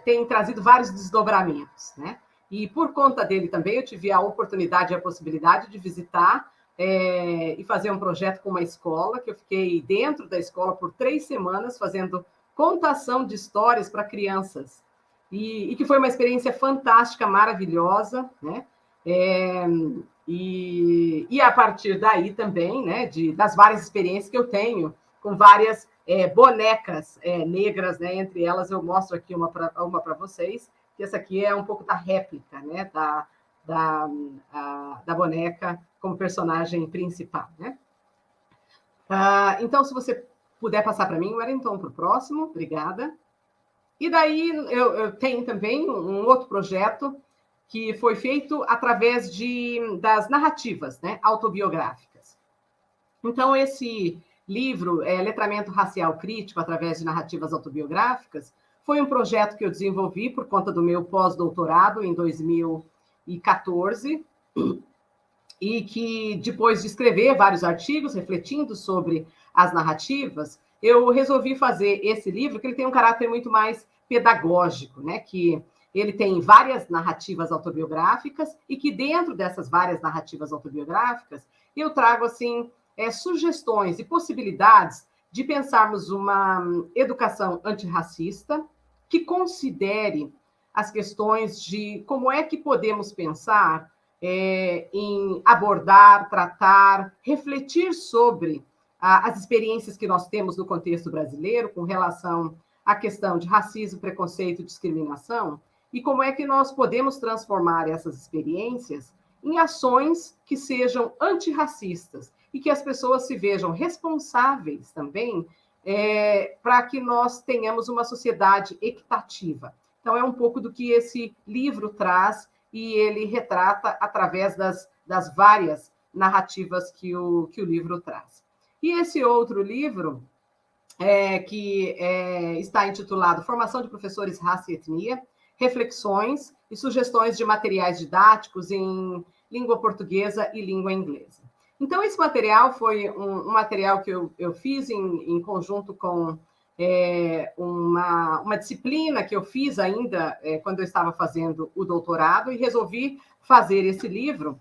S3: tem trazido vários desdobramentos, né? E por conta dele também eu tive a oportunidade e a possibilidade de visitar e fazer um projeto com uma escola, que eu fiquei dentro da escola por 3 semanas fazendo contação de histórias para crianças, e que foi uma experiência fantástica, maravilhosa, né? E a partir daí também, né, das várias experiências que eu tenho com várias bonecas negras, né? Entre elas eu mostro aqui uma para vocês, que essa aqui é um pouco da réplica, né, da boneca como personagem principal, né? Então, se você puder passar para mim, Wellington, para o próximo, obrigada. E daí eu tenho também um outro projeto que foi feito através das narrativas, né, autobiográficas. Então, esse livro, Letramento Racial Crítico através de narrativas autobiográficas, foi um projeto que eu desenvolvi por conta do meu pós-doutorado em 2014, e que, depois de escrever vários artigos refletindo sobre as narrativas, eu resolvi fazer esse livro, que ele tem um caráter muito mais pedagógico, né? Que ele tem várias narrativas autobiográficas e que, dentro dessas várias narrativas autobiográficas, eu trago, assim, sugestões e possibilidades de pensarmos uma educação antirracista que considere as questões de como é que podemos pensar em abordar, tratar, refletir sobre as experiências que nós temos no contexto brasileiro com relação à questão de racismo, preconceito, discriminação, e como é que nós podemos transformar essas experiências em ações que sejam antirracistas e que as pessoas se vejam responsáveis também para que nós tenhamos uma sociedade equitativa. Então, é um pouco do que esse livro traz e ele retrata através das várias narrativas que o livro traz. E esse outro livro, que está intitulado Formação de Professores, Raça e Etnia, Reflexões e Sugestões de Materiais Didáticos em Língua Portuguesa e Língua Inglesa. Então, esse material foi um material que eu fiz em conjunto com uma disciplina que eu fiz ainda quando eu estava fazendo o doutorado, e resolvi fazer esse livro,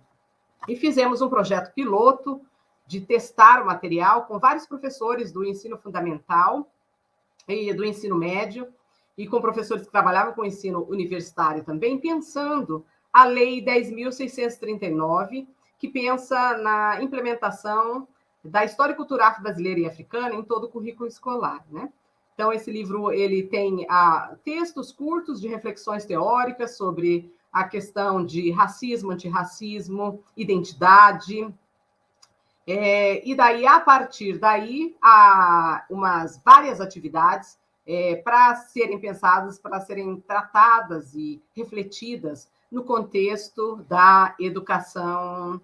S3: e fizemos um projeto piloto de testar o material com vários professores do ensino fundamental e do ensino médio, e com professores que trabalhavam com o ensino universitário também, pensando a Lei 10.639, que pensa na implementação da história cultural brasileira e africana em todo o currículo escolar, né? Então, esse livro ele tem textos curtos de reflexões teóricas sobre a questão de racismo, antirracismo, identidade. E daí, a partir daí, há várias atividades para serem pensadas, para serem tratadas e refletidas no contexto da educação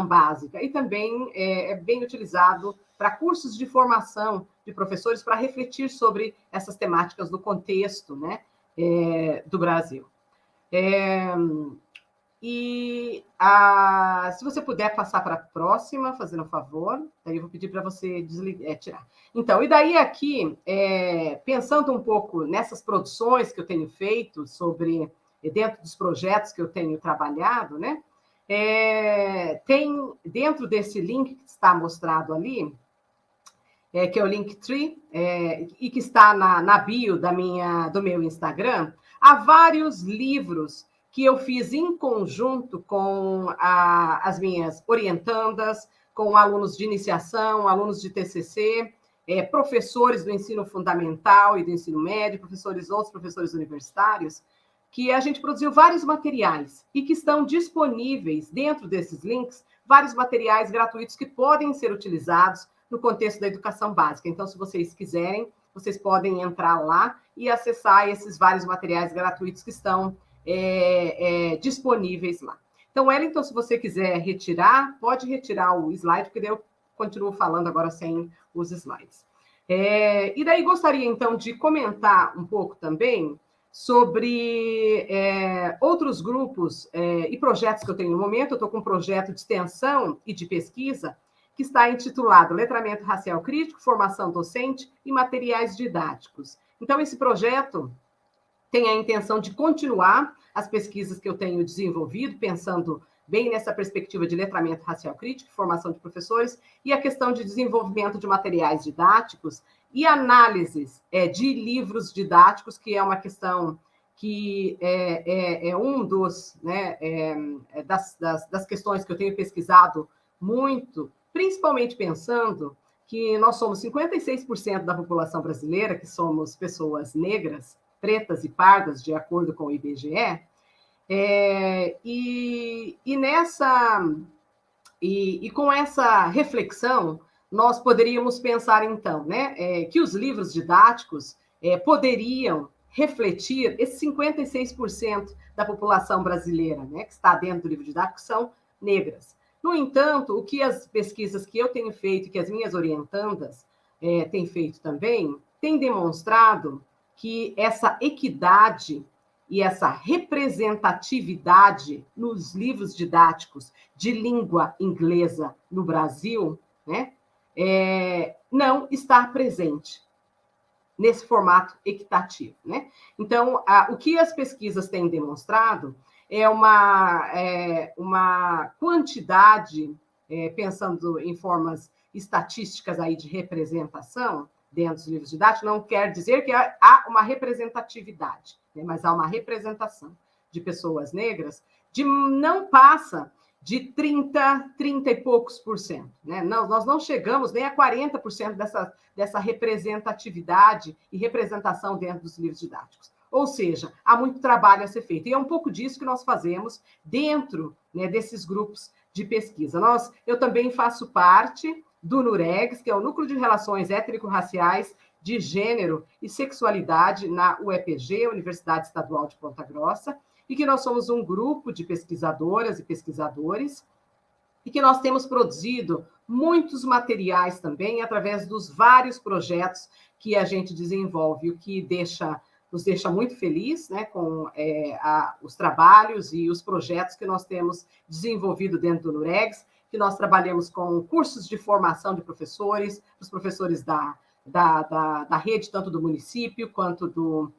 S3: básica. E também é bem utilizado para cursos de formação de professores para refletir sobre essas temáticas no contexto, né, do Brasil. Se você puder passar para a próxima, fazendo um favor, daí eu vou pedir para você tirar. Então, e daí aqui, pensando um pouco nessas produções que eu tenho feito dentro dos projetos que eu tenho trabalhado, né, tem dentro desse link que está mostrado ali, que é o Linktree, e que está na bio do meu Instagram, há vários livros que eu fiz em conjunto com as minhas orientandas, com alunos de iniciação, alunos de TCC, professores do ensino fundamental e do ensino médio, outros professores universitários, que a gente produziu vários materiais e que estão disponíveis dentro desses links, vários materiais gratuitos que podem ser utilizados no contexto da educação básica. Então, se vocês quiserem, vocês podem entrar lá e acessar esses vários materiais gratuitos que estão disponíveis lá. Então, Wellington, se você quiser retirar, pode retirar o slide, porque daí eu continuo falando agora sem os slides. E daí gostaria, então, de comentar um pouco também sobre outros grupos e projetos que eu tenho no momento. Eu estou com um projeto de extensão e de pesquisa que está intitulado Letramento Racial Crítico, Formação Docente e Materiais Didáticos. Então, esse projeto tem a intenção de continuar as pesquisas que eu tenho desenvolvido, pensando bem nessa perspectiva de letramento racial crítico, formação de professores, e a questão de desenvolvimento de materiais didáticos e análises de livros didáticos, que é uma questão que um dos, né, das questões que eu tenho pesquisado muito, principalmente pensando que nós somos 56% da população brasileira, que somos pessoas negras, pretas e pardas, de acordo com o IBGE, E com essa reflexão, nós poderíamos pensar, então, né, que os livros didáticos poderiam refletir esses 56% da população brasileira, né, que está dentro do livro didático, são negras. No entanto, o que as pesquisas que eu tenho feito, que as minhas orientandas têm feito também, tem demonstrado que essa equidade e essa representatividade nos livros didáticos de língua inglesa no Brasil, né, não está presente nesse formato equitativo, né? Então, o que as pesquisas têm demonstrado é uma quantidade, pensando em formas estatísticas aí de representação dentro dos livros didáticos, não quer dizer que há uma representatividade, né? Mas há uma representação de pessoas negras não passa de 30 e poucos por cento, né? Nós não chegamos nem a 40% dessa representatividade e representação dentro dos livros didáticos. Ou seja, há muito trabalho a ser feito. E é um pouco disso que nós fazemos dentro, né, desses grupos de pesquisa. Eu também faço parte do NUREGS, que é o Núcleo de Relações Étnico-Raciais de Gênero e Sexualidade na UEPG, Universidade Estadual de Ponta Grossa, e que nós somos um grupo de pesquisadoras e pesquisadores, e que nós temos produzido muitos materiais também através dos vários projetos que a gente desenvolve, o que nos deixa muito feliz, né, com os trabalhos e os projetos que nós temos desenvolvido dentro do NUREGS, que nós trabalhamos com cursos de formação de professores, os professores da rede, tanto do município quanto do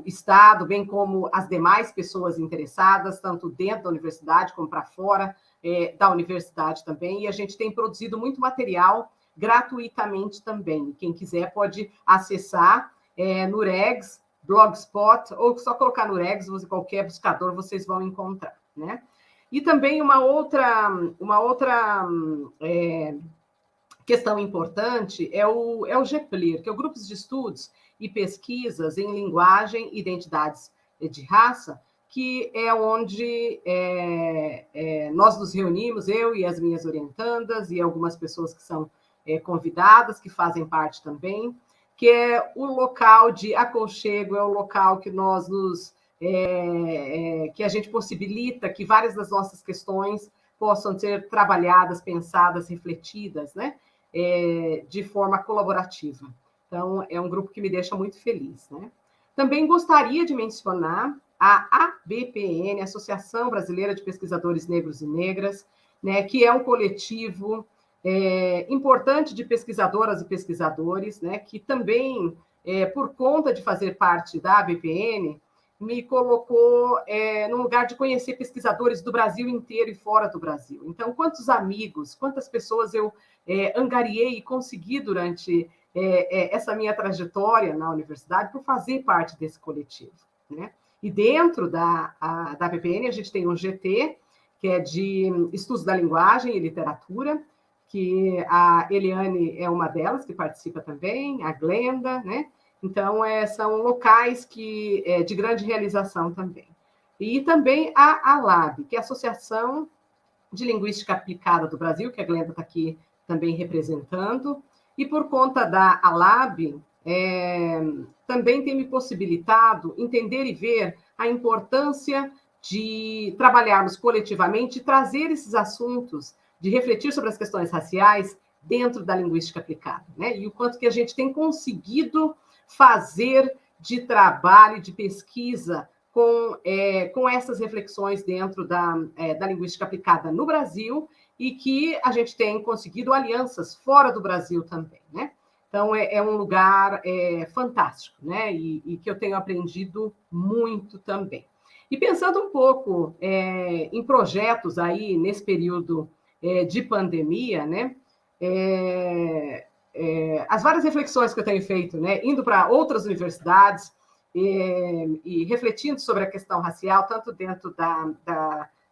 S3: Estado, bem como as demais pessoas interessadas, tanto dentro da universidade como para fora da universidade também, e a gente tem produzido muito material gratuitamente também. Quem quiser pode acessar NUREGS, Blogspot, ou só colocar NUREGS, qualquer buscador vocês vão encontrar, né? E também uma outra questão importante é o GEPLIR, que é o Grupos de Estudos e Pesquisas em Linguagem e Identidades de Raça, que é onde nós nos reunimos, eu e as minhas orientandas, e algumas pessoas que são convidadas, que fazem parte também, que é o local de aconchego, é o local que nós que a gente possibilita que várias das nossas questões possam ser trabalhadas, pensadas, refletidas, né, de forma colaborativa. Então, é um grupo que me deixa muito feliz, né? Também gostaria de mencionar a ABPN, Associação Brasileira de Pesquisadores Negros e Negras, né, que é um coletivo importante de pesquisadoras e pesquisadores, né, que também, por conta de fazer parte da ABPN, me colocou no lugar de conhecer pesquisadores do Brasil inteiro e fora do Brasil. Então, quantos amigos, quantas pessoas eu angariei e consegui durante essa minha trajetória na universidade por fazer parte desse coletivo, né? E dentro da ABPN, a gente tem um GT, que é de Estudos da Linguagem e Literatura, que a Eliane é uma delas, que participa também, a Glenda, né? Então, são locais de grande realização também. E também a ALAB, que é a Associação de Linguística Aplicada do Brasil, que a Glenda está aqui também representando. E por conta da ALAB, também tem me possibilitado entender e ver a importância de trabalharmos coletivamente e trazer esses assuntos, de refletir sobre as questões raciais dentro da linguística aplicada, né? E o quanto que a gente tem conseguido fazer de trabalho, de pesquisa com essas reflexões dentro da linguística aplicada no Brasil e que a gente tem conseguido alianças fora do Brasil também, né? Então, é um lugar fantástico, né? E que eu tenho aprendido muito também. E pensando um pouco em projetos aí nesse período de pandemia, né? As várias reflexões que eu tenho feito, né? Indo para outras universidades e refletindo sobre a questão racial, tanto dentro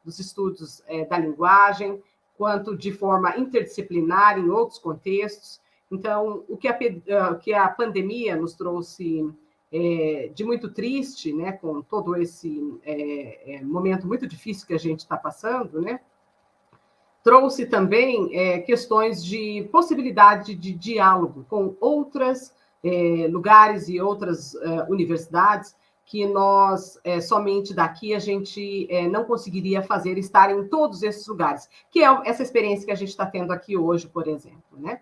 S3: dos estudos da linguagem, quanto de forma interdisciplinar em outros contextos. Então, o que a pandemia nos trouxe de muito triste, né, com todo esse momento muito difícil que a gente está passando, né, trouxe também questões de possibilidade de diálogo com outros lugares e outras universidades que nós, somente daqui, a gente não conseguiria fazer, estar em todos esses lugares, que é essa experiência que a gente está tendo aqui hoje, por exemplo, né?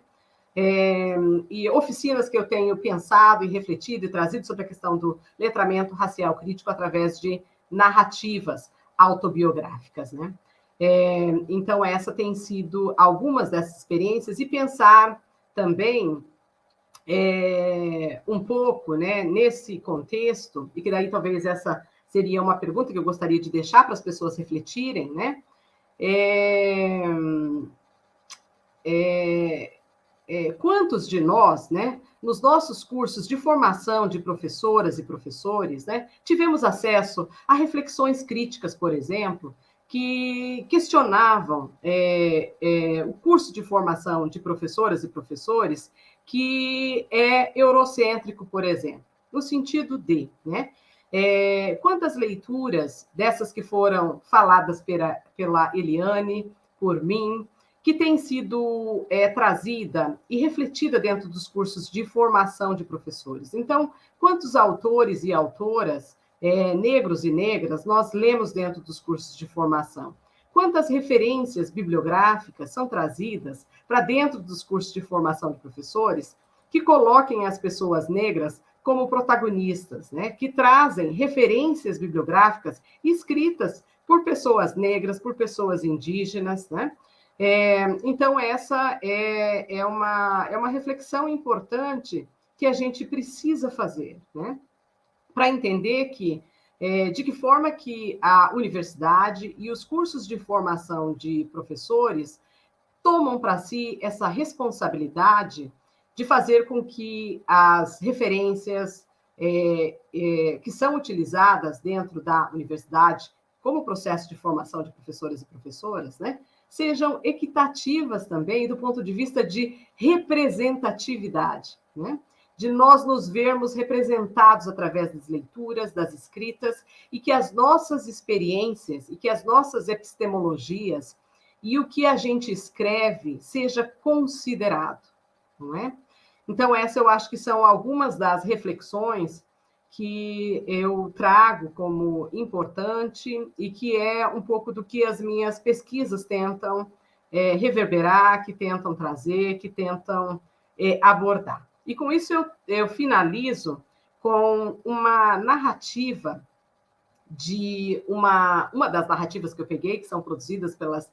S3: E oficinas que eu tenho pensado e refletido e trazido sobre a questão do letramento racial crítico através de narrativas autobiográficas, né? Então, essa tem sido algumas dessas experiências, e pensar também um pouco, né, nesse contexto, e que daí talvez essa seria uma pergunta que eu gostaria de deixar para as pessoas refletirem, né? Quantos de nós, né, nos nossos cursos de formação de professoras e professores, né, tivemos acesso a reflexões críticas, por exemplo, que questionavam o curso de formação de professoras e professores, que é eurocêntrico, por exemplo, no sentido de, né, quantas leituras dessas que foram faladas pela Eliane, por mim, que tem sido trazida e refletida dentro dos cursos de formação de professores. Então, quantos autores e autoras, negros e negras, nós lemos dentro dos cursos de formação? Quantas referências bibliográficas são trazidas para dentro dos cursos de formação de professores que coloquem as pessoas negras como protagonistas, né? Que trazem referências bibliográficas escritas por pessoas negras, por pessoas indígenas, né? Então, essa é uma reflexão importante que a gente precisa fazer, né? Para entender de que forma que a universidade e os cursos de formação de professores tomam para si essa responsabilidade de fazer com que as referências que são utilizadas dentro da universidade como processo de formação de professores e professoras, né, sejam equitativas também do ponto de vista de representatividade, né? De nós nos vermos representados através das leituras, das escritas, e que as nossas experiências e que as nossas epistemologias e o que a gente escreve seja considerado, não é? Então, essa eu acho que são algumas das reflexões que eu trago como importante e que é um pouco do que as minhas pesquisas tentam reverberar, que tentam trazer, que tentam abordar. E com isso eu finalizo com uma narrativa de uma das narrativas que eu peguei, que são produzidas pelas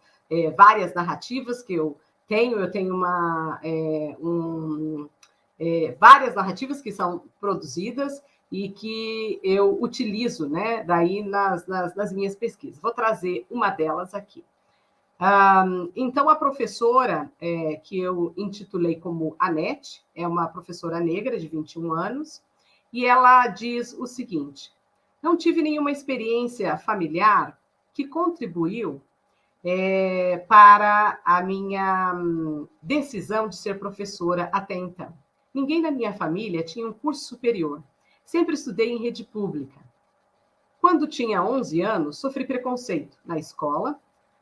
S3: várias narrativas que eu tenho várias narrativas que são produzidas e que eu utilizo, né, daí nas minhas pesquisas. Vou trazer uma delas aqui. Então, a professora que eu intitulei como Anete, é uma professora negra de 21 anos, e ela diz o seguinte: não tive nenhuma experiência familiar que contribuiu para a minha decisão de ser professora até então. Ninguém da minha família tinha um curso superior. Sempre estudei em rede pública. Quando tinha 11 anos, sofri preconceito na escola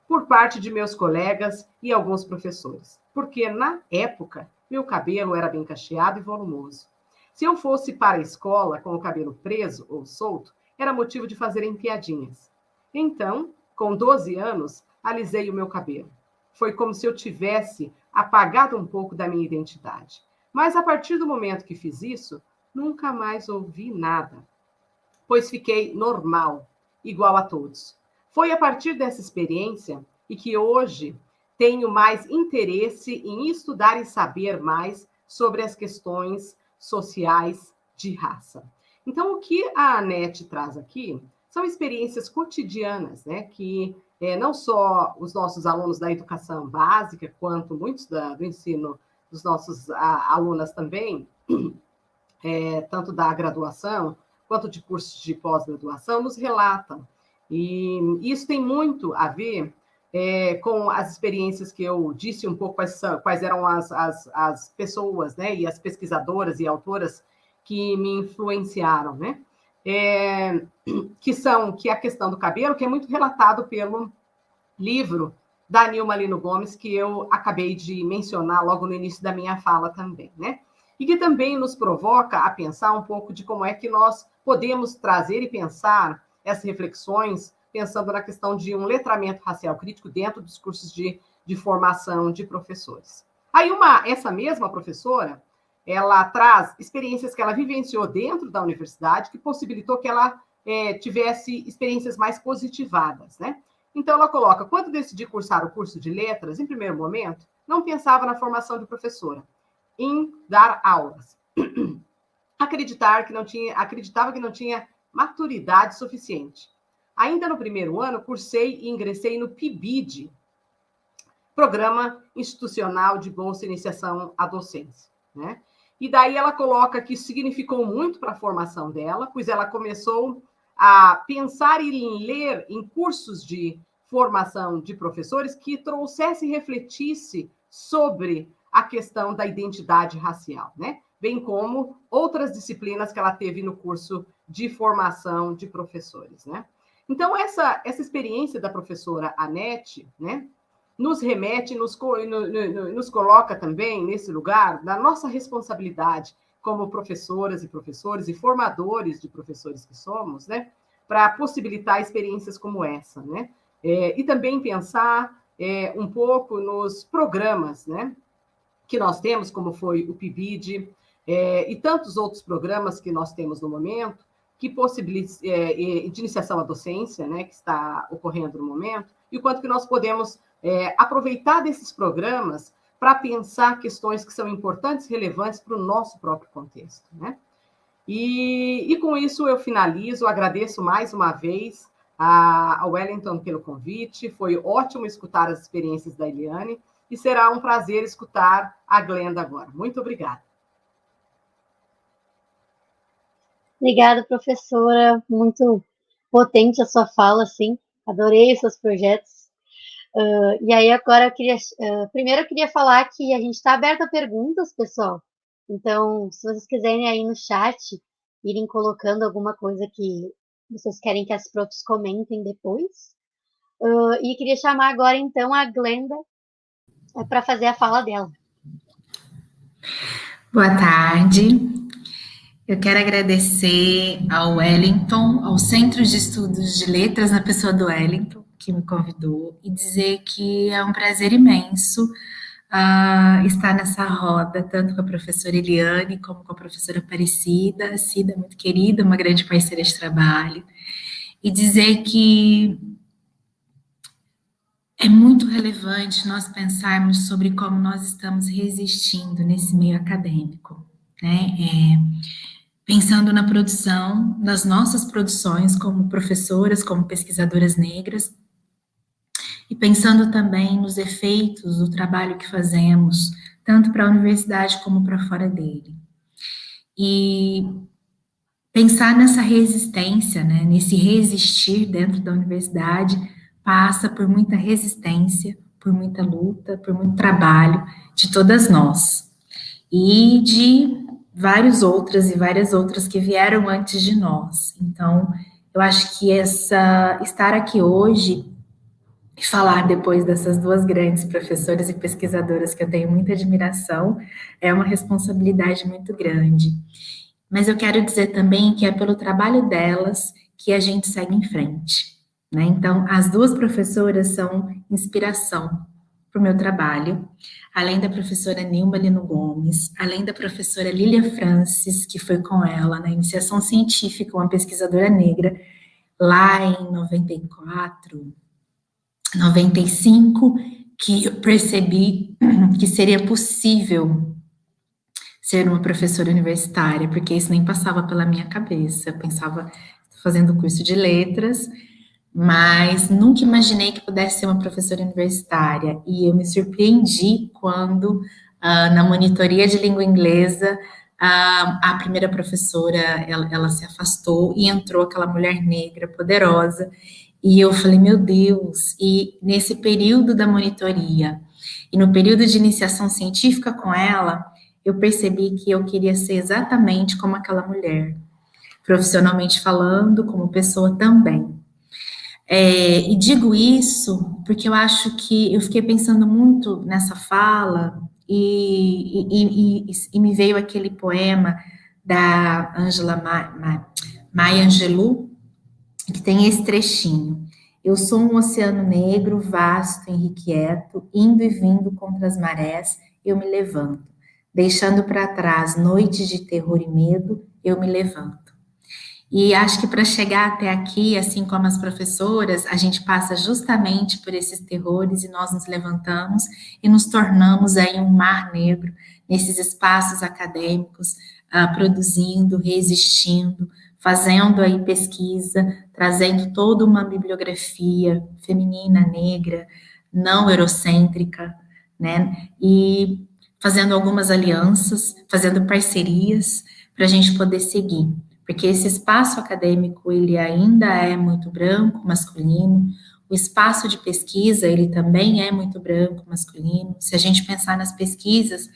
S3: por parte de meus colegas e alguns professores, porque, na época, meu cabelo era bem cacheado e volumoso. Se eu fosse para a escola com o cabelo preso ou solto, era motivo de fazerem piadinhas. Então, com 12 anos, alisei o meu cabelo. Foi como se eu tivesse apagado um pouco da minha identidade. Mas, a partir do momento que fiz isso, nunca mais ouvi nada, pois fiquei normal, igual a todos. Foi a partir dessa experiência e que hoje tenho mais interesse em estudar e saber mais sobre as questões sociais de raça. Então, o que a Anete traz aqui são experiências cotidianas, né, que não só os nossos alunos da educação básica, quanto muitos do ensino dos nossos alunas também, tanto da graduação quanto de cursos de pós-graduação, nos relatam. E isso tem muito a ver com as experiências que eu disse um pouco quais eram as pessoas, né, e as pesquisadoras e autoras que me influenciaram, né? Que é a questão do cabelo, que é muito relatado pelo livro da Nilma Lino Gomes, que eu acabei de mencionar logo no início da minha fala também, né? E que também nos provoca a pensar um pouco de como é que nós podemos trazer e pensar essas reflexões, pensando na questão de um letramento racial crítico dentro dos cursos de formação de professores. Aí essa mesma professora, ela traz experiências que ela vivenciou dentro da universidade, que possibilitou que ela tivesse experiências mais positivadas, né? Então, ela coloca, quando decidi cursar o curso de letras, em primeiro momento, não pensava na formação de professora, em dar aulas. Acreditava que não tinha maturidade suficiente. Ainda no primeiro ano, cursei e ingressei no PIBID, Programa Institucional de Bolsa e Iniciação à Docência, né? E daí ela coloca que isso significou muito para a formação dela, pois ela começou a pensar e ler em cursos de formação de professores que trouxesse e refletisse sobre a questão da identidade racial, né? Bem como outras disciplinas que ela teve no curso de formação de professores, né? Então, essa experiência da professora Anete, né, nos remete, nos coloca também nesse lugar da nossa responsabilidade como professoras e professores e formadores de professores que somos, né, para possibilitar experiências como essa, né? E também pensar um pouco nos programas, né, que nós temos, como foi o PIBID, e tantos outros programas que nós temos no momento, que possibilitam de iniciação à docência, né, que está ocorrendo no momento, e o quanto que nós podemos aproveitar desses programas para pensar questões que são importantes, relevantes para o nosso próprio contexto, né? E com isso eu finalizo, agradeço mais uma vez ao Wellington pelo convite, foi ótimo escutar as experiências da Eliane, e será um prazer escutar a Glenda agora. Muito obrigada.
S1: Obrigada, professora. Muito potente a sua fala, assim. Adorei os seus projetos. E aí, agora, primeiro eu queria falar que a gente está aberto a perguntas, pessoal. Então, se vocês quiserem aí no chat, irem colocando alguma coisa que vocês querem que as profs comentem depois. E queria chamar agora, então, a Glenda para fazer a fala dela.
S4: Boa tarde. Eu quero agradecer ao Wellington, ao Centro de Estudos de Letras, na pessoa do Wellington, que me convidou, e dizer que é um prazer imenso estar nessa roda, tanto com a professora Eliane, como com a professora Aparecida. A Cida é muito querida, uma grande parceira de trabalho, e dizer que é muito relevante nós pensarmos sobre como nós estamos resistindo nesse meio acadêmico, né? Pensando na produção, nas nossas produções como professoras, como pesquisadoras negras, e pensando também nos efeitos do trabalho que fazemos, tanto para a universidade como para fora dele. E pensar nessa resistência, né, nesse resistir dentro da universidade, passa por muita resistência, por muita luta, por muito trabalho de todas nós. E de várias outras que vieram antes de nós. Então, eu acho que estar aqui hoje e falar depois dessas duas grandes professoras e pesquisadoras que eu tenho muita admiração é uma responsabilidade muito grande. Mas eu quero dizer também que é pelo trabalho delas que a gente segue em frente, né? Então, as duas professoras são inspiração para o meu trabalho, além da professora Nilma Lino Gomes, além da professora Lília Francis, que foi com ela na iniciação científica, uma pesquisadora negra, lá em 94, 95, que eu percebi que seria possível ser uma professora universitária, porque isso nem passava pela minha cabeça. Eu pensava, fazendo curso de letras, mas nunca imaginei que pudesse ser uma professora universitária, e eu me surpreendi quando, na monitoria de língua inglesa, a primeira professora, ela se afastou e entrou aquela mulher negra poderosa, e eu falei, meu Deus, e nesse período da monitoria, e no período de iniciação científica com ela, eu percebi que eu queria ser exatamente como aquela mulher, profissionalmente falando, como pessoa também. E digo isso porque eu acho que eu fiquei pensando muito nessa fala e me veio aquele poema da Maya Angelou, que tem esse trechinho. Eu sou um oceano negro, vasto, irrequieto, indo e vindo contra as marés, eu me levanto. Deixando para trás noites de terror e medo, eu me levanto. E acho que para chegar até aqui, assim como as professoras, a gente passa justamente por esses terrores e nós nos levantamos e nos tornamos aí um mar negro nesses espaços acadêmicos, produzindo, resistindo, fazendo aí pesquisa, trazendo toda uma bibliografia feminina, negra, não eurocêntrica, né? E fazendo algumas alianças, fazendo parcerias para a gente poder seguir. Porque esse espaço acadêmico, ele ainda é muito branco, masculino, o espaço de pesquisa, ele também é muito branco, masculino. Se a gente pensar nas pesquisas,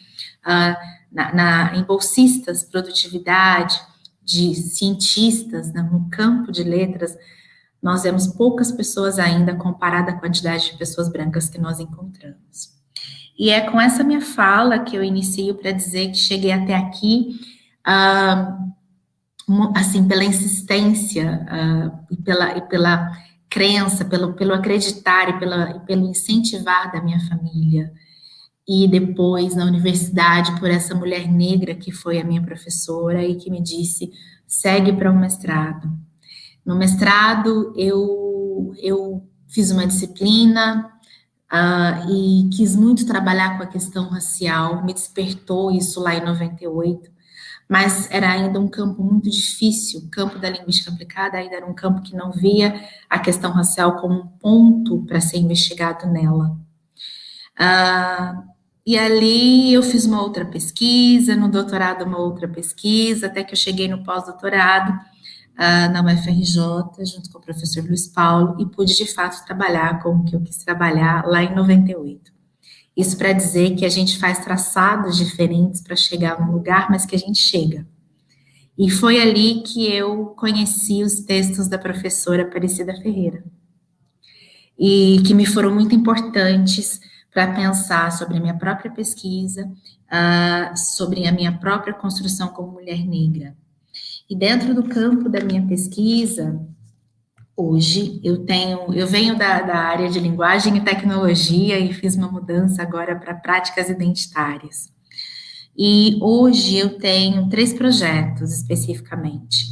S4: em bolsistas, produtividade, de cientistas, né, no campo de letras, nós vemos poucas pessoas ainda comparada à quantidade de pessoas brancas que nós encontramos. E é com essa minha fala que eu inicio para dizer que cheguei até aqui, assim, pela insistência e pela crença, pelo acreditar e pelo incentivar da minha família. E depois, na universidade, por essa mulher negra que foi a minha professora e que me disse, segue para um mestrado. No mestrado, eu fiz uma disciplina e quis muito trabalhar com a questão racial, me despertou isso lá em 98, mas era ainda um campo muito difícil, o campo da linguística aplicada ainda era um campo que não via a questão racial como um ponto para ser investigado nela. E ali eu fiz uma outra pesquisa, no doutorado uma outra pesquisa, até que eu cheguei no pós-doutorado na UFRJ, junto com o professor Luiz Paulo, e pude, de fato, trabalhar com o que eu quis trabalhar lá em 98. Isso para dizer que a gente faz traçados diferentes para chegar num lugar, mas que a gente chega. E foi ali que eu conheci os textos da professora Aparecida Ferreira, e que me foram muito importantes para pensar sobre a minha própria pesquisa, sobre a minha própria construção como mulher negra. E dentro do campo da minha pesquisa, hoje, eu venho da área de linguagem e tecnologia e fiz uma mudança agora para práticas identitárias. E hoje eu tenho 3 projetos especificamente.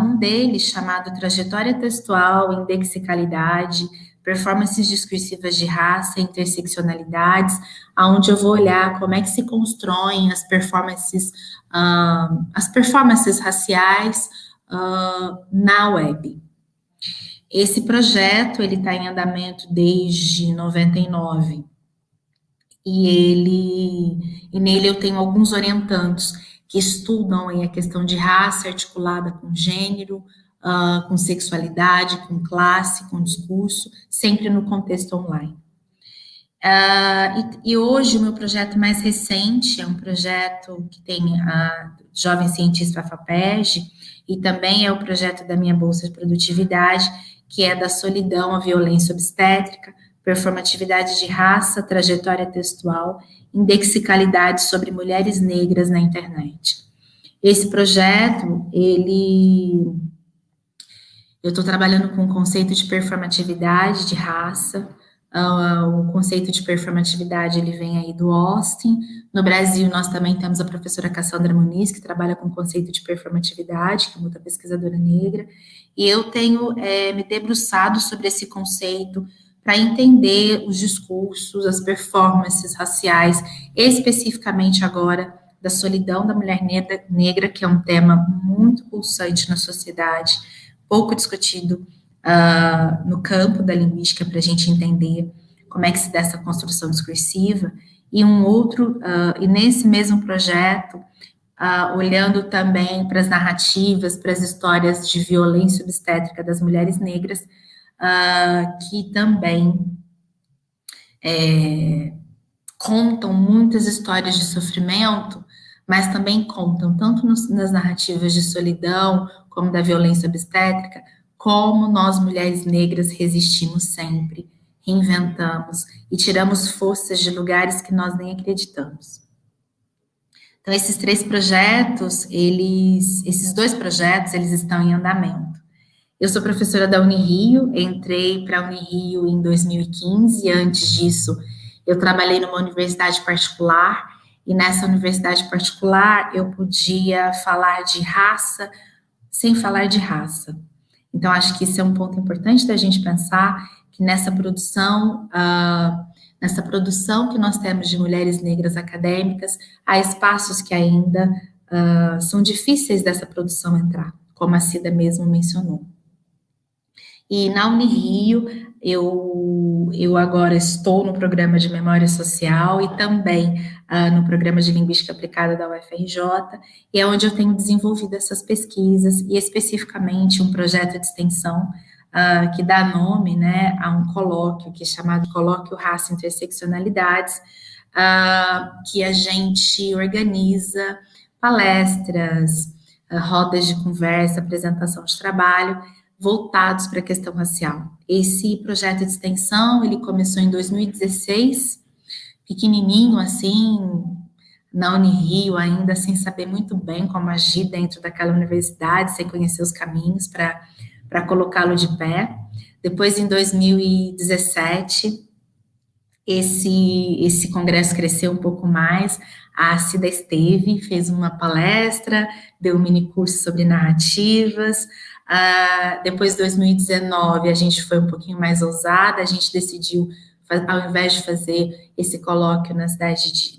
S4: Um deles chamado Trajetória Textual, Indexicalidade, Performances Discursivas de Raça e Interseccionalidades, onde eu vou olhar como é que se constroem as performances raciais na web. Esse projeto, ele está em andamento desde 99, e nele eu tenho alguns orientandos que estudam aí a questão de raça articulada com gênero, com sexualidade, com classe, com discurso, sempre no contexto online. E hoje o meu projeto mais recente é um projeto que tem a Jovem Cientista FAPERJ, e também é o projeto da minha Bolsa de Produtividade, que é da solidão à violência obstétrica, performatividade de raça, trajetória textual, indexicalidade sobre mulheres negras na internet. Esse projeto, eu estou trabalhando com o conceito de performatividade de raça. O conceito de performatividade, ele vem aí do Austin. No Brasil, nós também temos a professora Cassandra Muniz, que trabalha com o conceito de performatividade, que é outra pesquisadora negra, e eu tenho me debruçado sobre esse conceito para entender os discursos, as performances raciais, especificamente agora da solidão da mulher negra, que é um tema muito pulsante na sociedade, pouco discutido no campo da linguística, para a gente entender como é que se dá essa construção discursiva, e e nesse mesmo projeto, olhando também para as narrativas, para as histórias de violência obstétrica das mulheres negras, que também contam muitas histórias de sofrimento, mas também contam tanto nas narrativas de solidão, como da violência obstétrica, como nós, mulheres negras, resistimos sempre, reinventamos e tiramos forças de lugares que nós nem acreditamos. Então, esses três projetos, esses dois projetos, eles estão em andamento. Eu sou professora da Unirio, entrei para a Unirio em 2015, antes disso eu trabalhei numa universidade particular, e nessa universidade particular eu podia falar de raça sem falar de raça. Então, acho que isso é um ponto importante da gente pensar, que nessa produção que nós temos de mulheres negras acadêmicas, há espaços que ainda são difíceis dessa produção entrar, como a Cida mesmo mencionou. E na Unirio, eu agora estou no programa de Memória Social e também no programa de Linguística Aplicada da UFRJ, e é onde eu tenho desenvolvido essas pesquisas, e especificamente um projeto de extensão que dá nome, né, a um colóquio, que é chamado Colóquio Raça e Interseccionalidades, que a gente organiza palestras, rodas de conversa, apresentação de trabalho, voltados para a questão racial. Esse projeto de extensão, ele começou em 2016, pequenininho assim, na Unirio, ainda sem saber muito bem como agir dentro daquela universidade, sem conhecer os caminhos para colocá-lo de pé. Depois, em 2017, esse congresso cresceu um pouco mais, a Cida esteve, fez uma palestra, deu um mini curso sobre narrativas. Depois de 2019, a gente foi um pouquinho mais ousada, a gente decidiu, ao invés de fazer esse colóquio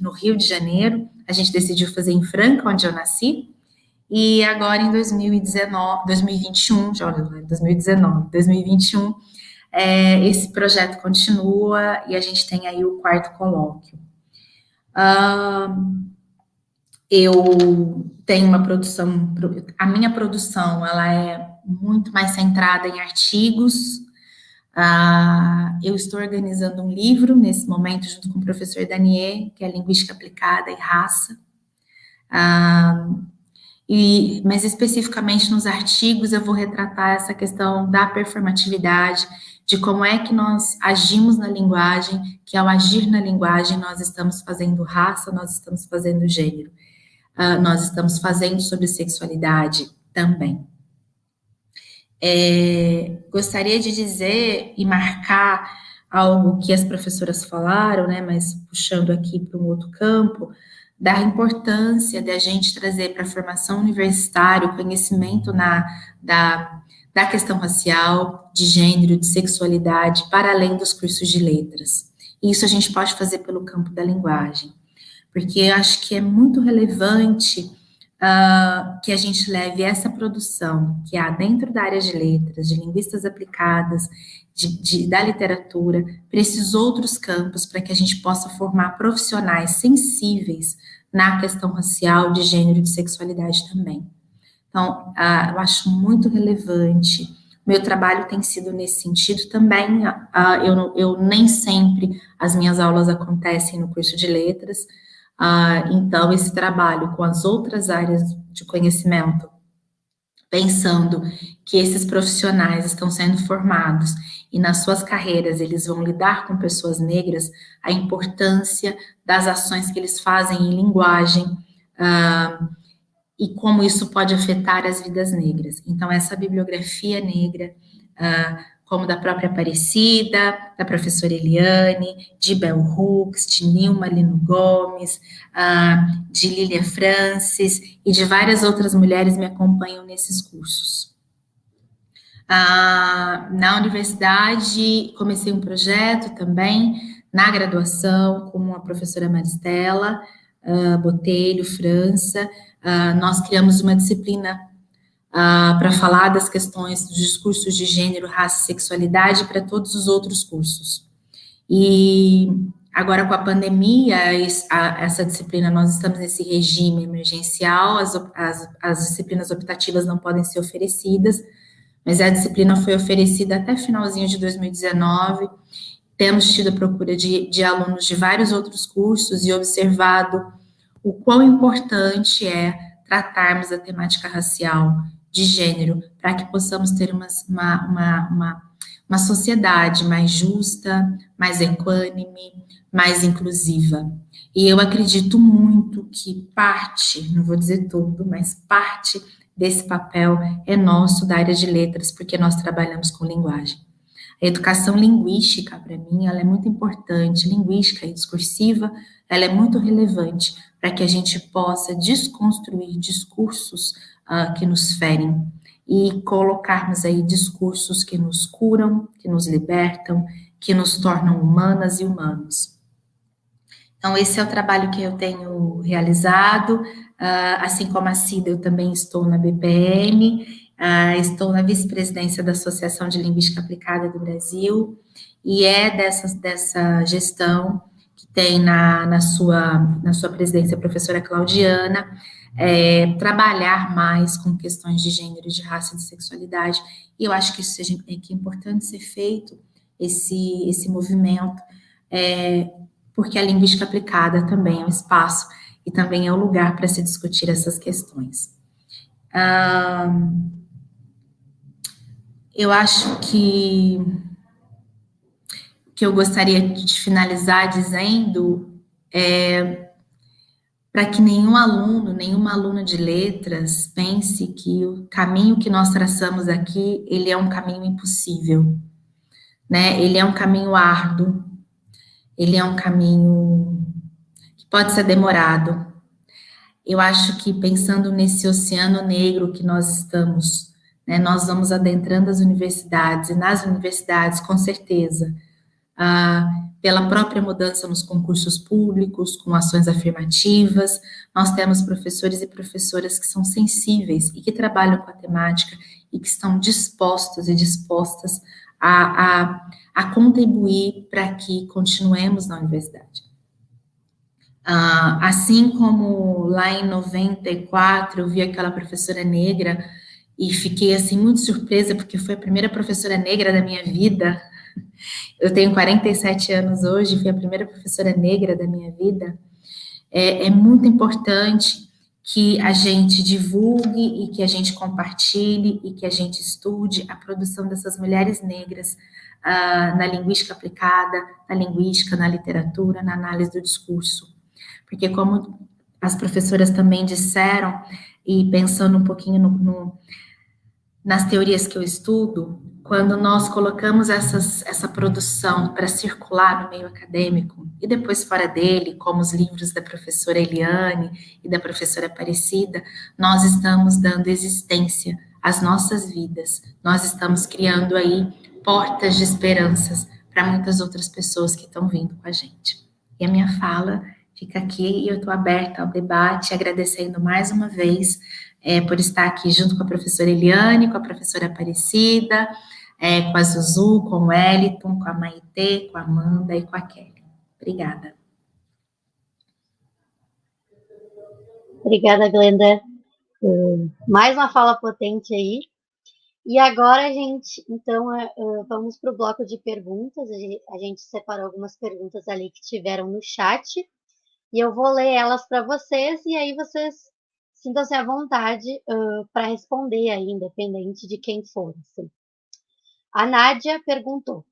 S4: no Rio de Janeiro, a gente decidiu fazer em Franca, onde eu nasci, e agora em 2021, esse projeto continua e a gente tem aí o quarto colóquio. Eu tenho uma produção, a minha produção, ela é muito mais centrada em artigos. Eu estou organizando um livro nesse momento junto com o professor Daniel, que é Linguística Aplicada e Raça. Mas especificamente nos artigos eu vou retratar essa questão da performatividade, de como é que nós agimos na linguagem, que ao agir na linguagem nós estamos fazendo raça, nós estamos fazendo gênero, nós estamos fazendo sobre sexualidade também. Gostaria de dizer e marcar algo que as professoras falaram, né, mas puxando aqui para um outro campo, da importância de a gente trazer para a formação universitária o conhecimento da questão racial, de gênero, de sexualidade, para além dos cursos de letras. E isso a gente pode fazer pelo campo da linguagem, porque eu acho que é muito relevante que a gente leve essa produção que há dentro da área de letras, de linguistas aplicadas, da literatura, para esses outros campos, para que a gente possa formar profissionais sensíveis na questão racial, de gênero e de sexualidade também. Então, eu acho muito relevante. Meu trabalho tem sido nesse sentido também. Eu nem sempre as minhas aulas acontecem no curso de letras, então esse trabalho com as outras áreas de conhecimento, pensando que esses profissionais estão sendo formados e nas suas carreiras eles vão lidar com pessoas negras, a importância das ações que eles fazem em linguagem e como isso pode afetar as vidas negras. Então, essa bibliografia negra, como da própria Aparecida, da professora Eliane, de Bell Hooks, de Nilma Lino Gomes, de Lilia Francis e de várias outras mulheres me acompanham nesses cursos. Na universidade, comecei um projeto também, na graduação, com a professora Maristela Botelho, França. Nós criamos uma disciplina para falar das questões dos discursos de gênero, raça e sexualidade para todos os outros cursos. E agora, com a pandemia, essa disciplina, nós estamos nesse regime emergencial, as disciplinas optativas não podem ser oferecidas, mas a disciplina foi oferecida até finalzinho de 2019, temos tido a procura de alunos de vários outros cursos e observado o quão importante é tratarmos a temática racial, de gênero, para que possamos ter uma sociedade mais justa, mais equânime, mais inclusiva. E eu acredito muito que parte, não vou dizer tudo, mas parte desse papel é nosso da área de letras, porque nós trabalhamos com linguagem. A educação linguística, para mim, ela é muito importante, linguística e discursiva, ela é muito relevante para que a gente possa desconstruir discursos que nos ferem e colocarmos aí discursos que nos curam, que nos libertam, que nos tornam humanas e humanos. Então, esse é o trabalho que eu tenho realizado, assim como a Cida, eu também estou na BPM, estou na vice-presidência da Associação de Linguística Aplicada do Brasil, e é dessa gestão que tem na sua presidência a professora Claudiana, trabalhar mais com questões de gênero, de raça e de sexualidade, e eu acho que isso que é importante ser feito, esse movimento, porque a linguística aplicada também é um espaço e também é um lugar para se discutir essas questões. Eu acho que eu gostaria de finalizar dizendo para que nenhum aluno, nenhuma aluna de letras pense que o caminho que nós traçamos aqui, ele é um caminho impossível, né? Ele é um caminho árduo, ele é um caminho que pode ser demorado. Eu acho que pensando nesse oceano negro que nós estamos, né, nós vamos adentrando as universidades, e nas universidades, com certeza, pela própria mudança nos concursos públicos, com ações afirmativas, nós temos professores e professoras que são sensíveis e que trabalham com a temática e que estão dispostos e dispostas a contribuir para que continuemos na universidade. Assim como lá em 94 eu vi aquela professora negra e fiquei assim muito surpresa porque foi a primeira professora negra da minha vida. Eu tenho 47 anos hoje, fui a primeira professora negra da minha vida. É muito importante que a gente divulgue e que a gente compartilhe e que a gente estude a produção dessas mulheres negras na linguística aplicada, na linguística, na literatura, na análise do discurso. Porque como as professoras também disseram, e pensando um pouquinho nas teorias que eu estudo, quando nós colocamos essa produção para circular no meio acadêmico, e depois fora dele, como os livros da professora Eliane e da professora Aparecida, nós estamos dando existência às nossas vidas, nós estamos criando aí portas de esperanças para muitas outras pessoas que estão vindo com a gente. E a minha fala fica aqui e eu estou aberta ao debate, agradecendo mais uma vez por estar aqui junto com a professora Eliane, com a professora Aparecida, com a Zuzu, com o Wellington, com a Maitê, com a Amanda e com a Kelly. Obrigada.
S1: Obrigada, Glenda. Mais uma fala potente aí. E agora, gente, então, vamos para o bloco de perguntas. A gente separou algumas perguntas ali que tiveram no chat. E eu vou ler elas para vocês, e aí vocês sintam-se à vontade para responder aí, independente de quem for. Assim. A Nádia perguntou: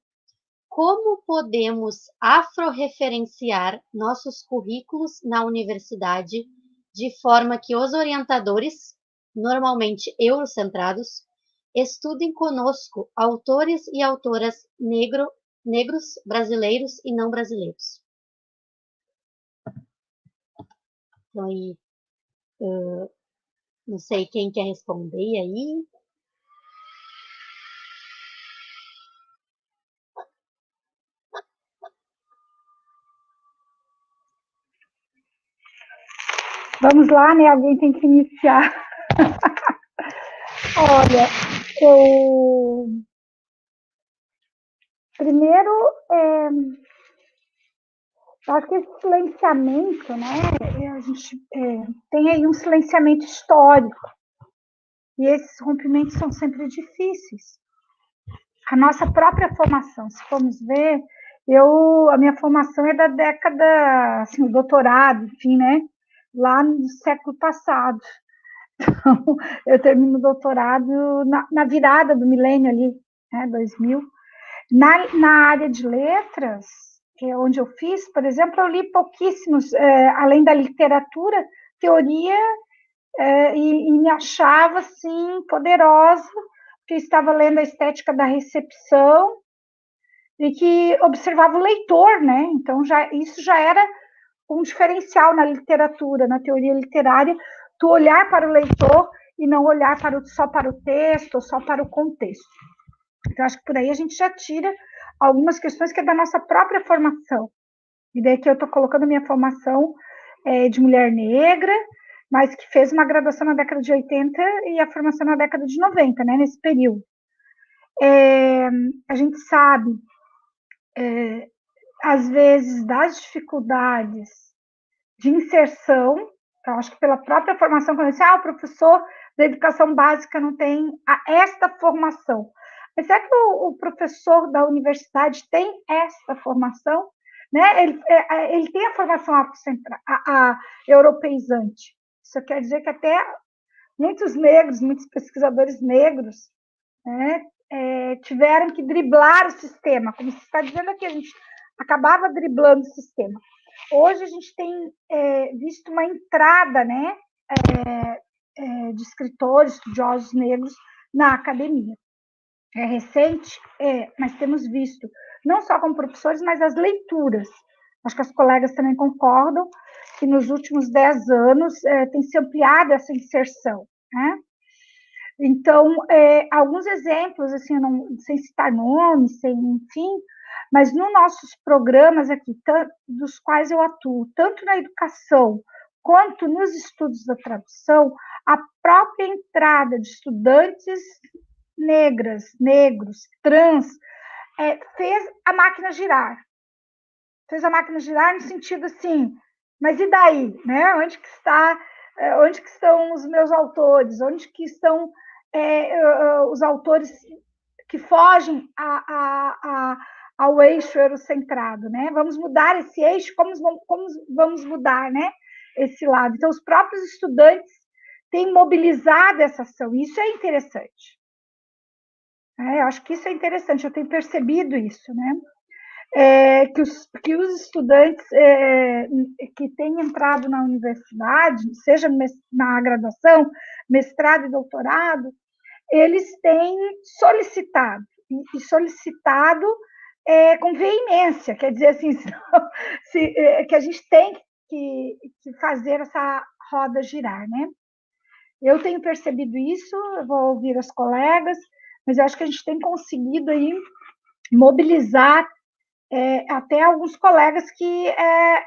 S1: como podemos afro-referenciar nossos currículos na universidade de forma que os orientadores, normalmente eurocentrados, estudem conosco autores e autoras negros, brasileiros e não brasileiros? Então, aí, não sei quem quer responder aí.
S2: Vamos lá, né? Alguém tem que iniciar. Olha, primeiro, eu acho que esse silenciamento, né? A gente tem aí um silenciamento histórico. E esses rompimentos são sempre difíceis. A nossa própria formação, se formos ver, A minha formação é da década, assim, o doutorado, enfim, né? Lá no século passado. Então, eu termino o doutorado na virada do milênio ali, né, 2000. Na área de letras, que é onde eu fiz, por exemplo, eu li pouquíssimos, além da literatura, teoria, e me achava, assim, poderosa, porque estava lendo a estética da recepção, e que observava o leitor, né? Então, isso já era um diferencial na literatura, na teoria literária, tu olhar para o leitor e não olhar só para o texto, ou só para o contexto. Então, acho que por aí a gente já tira algumas questões que é da nossa própria formação. E daí que eu estou colocando a minha formação de mulher negra, mas que fez uma graduação na década de 80 e a formação na década de 90, né, nesse período. A gente sabe, às vezes, das dificuldades de inserção. Então, acho que pela própria formação, quando eu disse, o professor da educação básica não tem esta formação. Mas será que o professor da universidade tem esta formação? Né? Ele tem a formação europeizante. Isso quer dizer que até muitos negros, muitos pesquisadores negros, né, tiveram que driblar o sistema. Como você está dizendo aqui, a gente acabava driblando o sistema. Hoje a gente tem visto uma entrada, né, de escritores, estudiosos negros na academia. É recente, mas temos visto, não só como professores, mas as leituras. Acho que as colegas também concordam que nos últimos 10 anos tem se ampliado essa inserção, né? Então, alguns exemplos, assim, sem citar nomes, enfim, mas nos nossos programas aqui, dos quais eu atuo, tanto na educação quanto nos estudos da tradução, a própria entrada de estudantes negros, trans, fez a máquina girar. Fez a máquina girar no sentido assim, mas e daí? Né? Onde que estão os meus autores? Onde que estão os autores que fogem ao eixo eurocentrado, né? Vamos mudar esse eixo, como vamos mudar, né, esse lado? Então, os próprios estudantes têm mobilizado essa ação, isso é interessante. Eu acho que isso é interessante, eu tenho percebido isso, né? Que os estudantes que têm entrado na universidade, seja na graduação, mestrado e doutorado, eles têm solicitado, e solicitado com veemência, quer dizer assim, que a gente tem que fazer essa roda girar, né? Eu tenho percebido isso, eu vou ouvir as colegas, mas eu acho que a gente tem conseguido aí mobilizar até alguns colegas que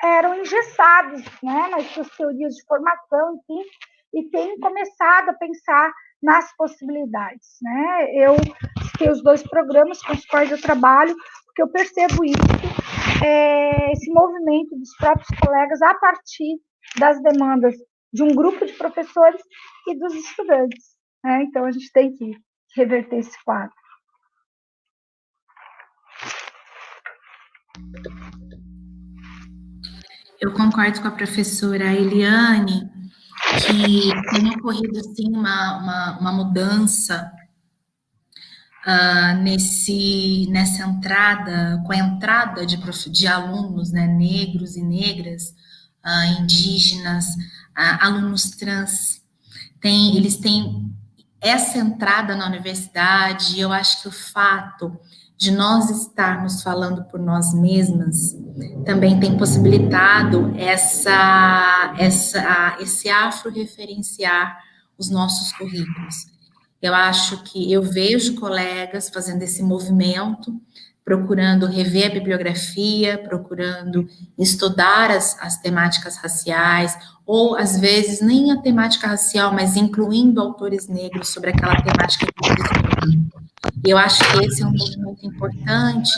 S2: eram engessados, né, nas suas teorias de formação, enfim, e têm começado a pensar nas possibilidades, né? Eu tenho os 2 programas com os quais eu trabalho, porque eu percebo isso, esse movimento dos próprios colegas a partir das demandas de um grupo de professores e dos estudantes, né? Então, a gente tem que reverter esse quadro.
S4: Eu concordo com a professora Eliane, que tem ocorrido, sim, uma mudança nessa entrada, com a entrada de alunos, né, negros e negras, indígenas, alunos trans. Eles têm essa entrada na universidade, e eu acho que o fato de nós estarmos falando por nós mesmas também tem possibilitado esse afro-referenciar os nossos currículos. Eu acho que eu vejo colegas fazendo esse movimento, procurando rever a bibliografia, procurando estudar as temáticas raciais, ou às vezes nem a temática racial, mas incluindo autores negros sobre aquela temática que eles estudam. E eu acho que esse é um movimento importante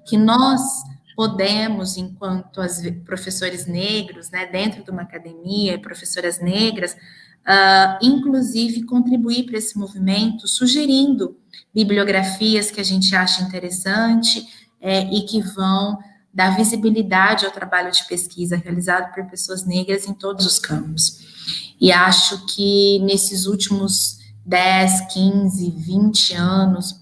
S4: que nós podemos, enquanto professores negros, né, dentro de uma academia, professoras negras, inclusive contribuir para esse movimento, sugerindo bibliografias que a gente acha interessante, e que vão dar visibilidade ao trabalho de pesquisa realizado por pessoas negras em todos os campos. E acho que nesses últimos 10, 15, 20 anos,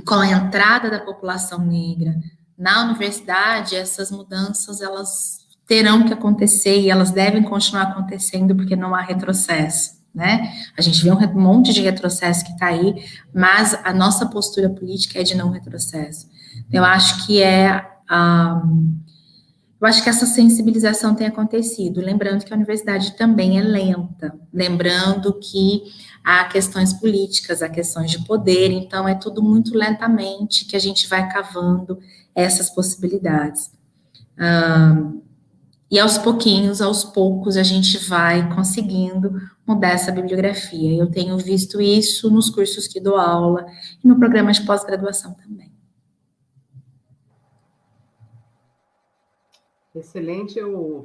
S4: com a entrada da população negra na universidade, essas mudanças, elas terão que acontecer e elas devem continuar acontecendo porque não há retrocesso, né? A gente vê um monte de retrocesso que está aí, mas a nossa postura política é de não retrocesso. Eu acho que eu acho que essa sensibilização tem acontecido, lembrando que a universidade também é lenta, lembrando que há questões políticas, há questões de poder, então é tudo muito lentamente que a gente vai cavando essas possibilidades. E aos poucos, a gente vai conseguindo mudar essa bibliografia. Eu tenho visto isso nos cursos que dou aula e no programa de pós-graduação também.
S3: Excelente,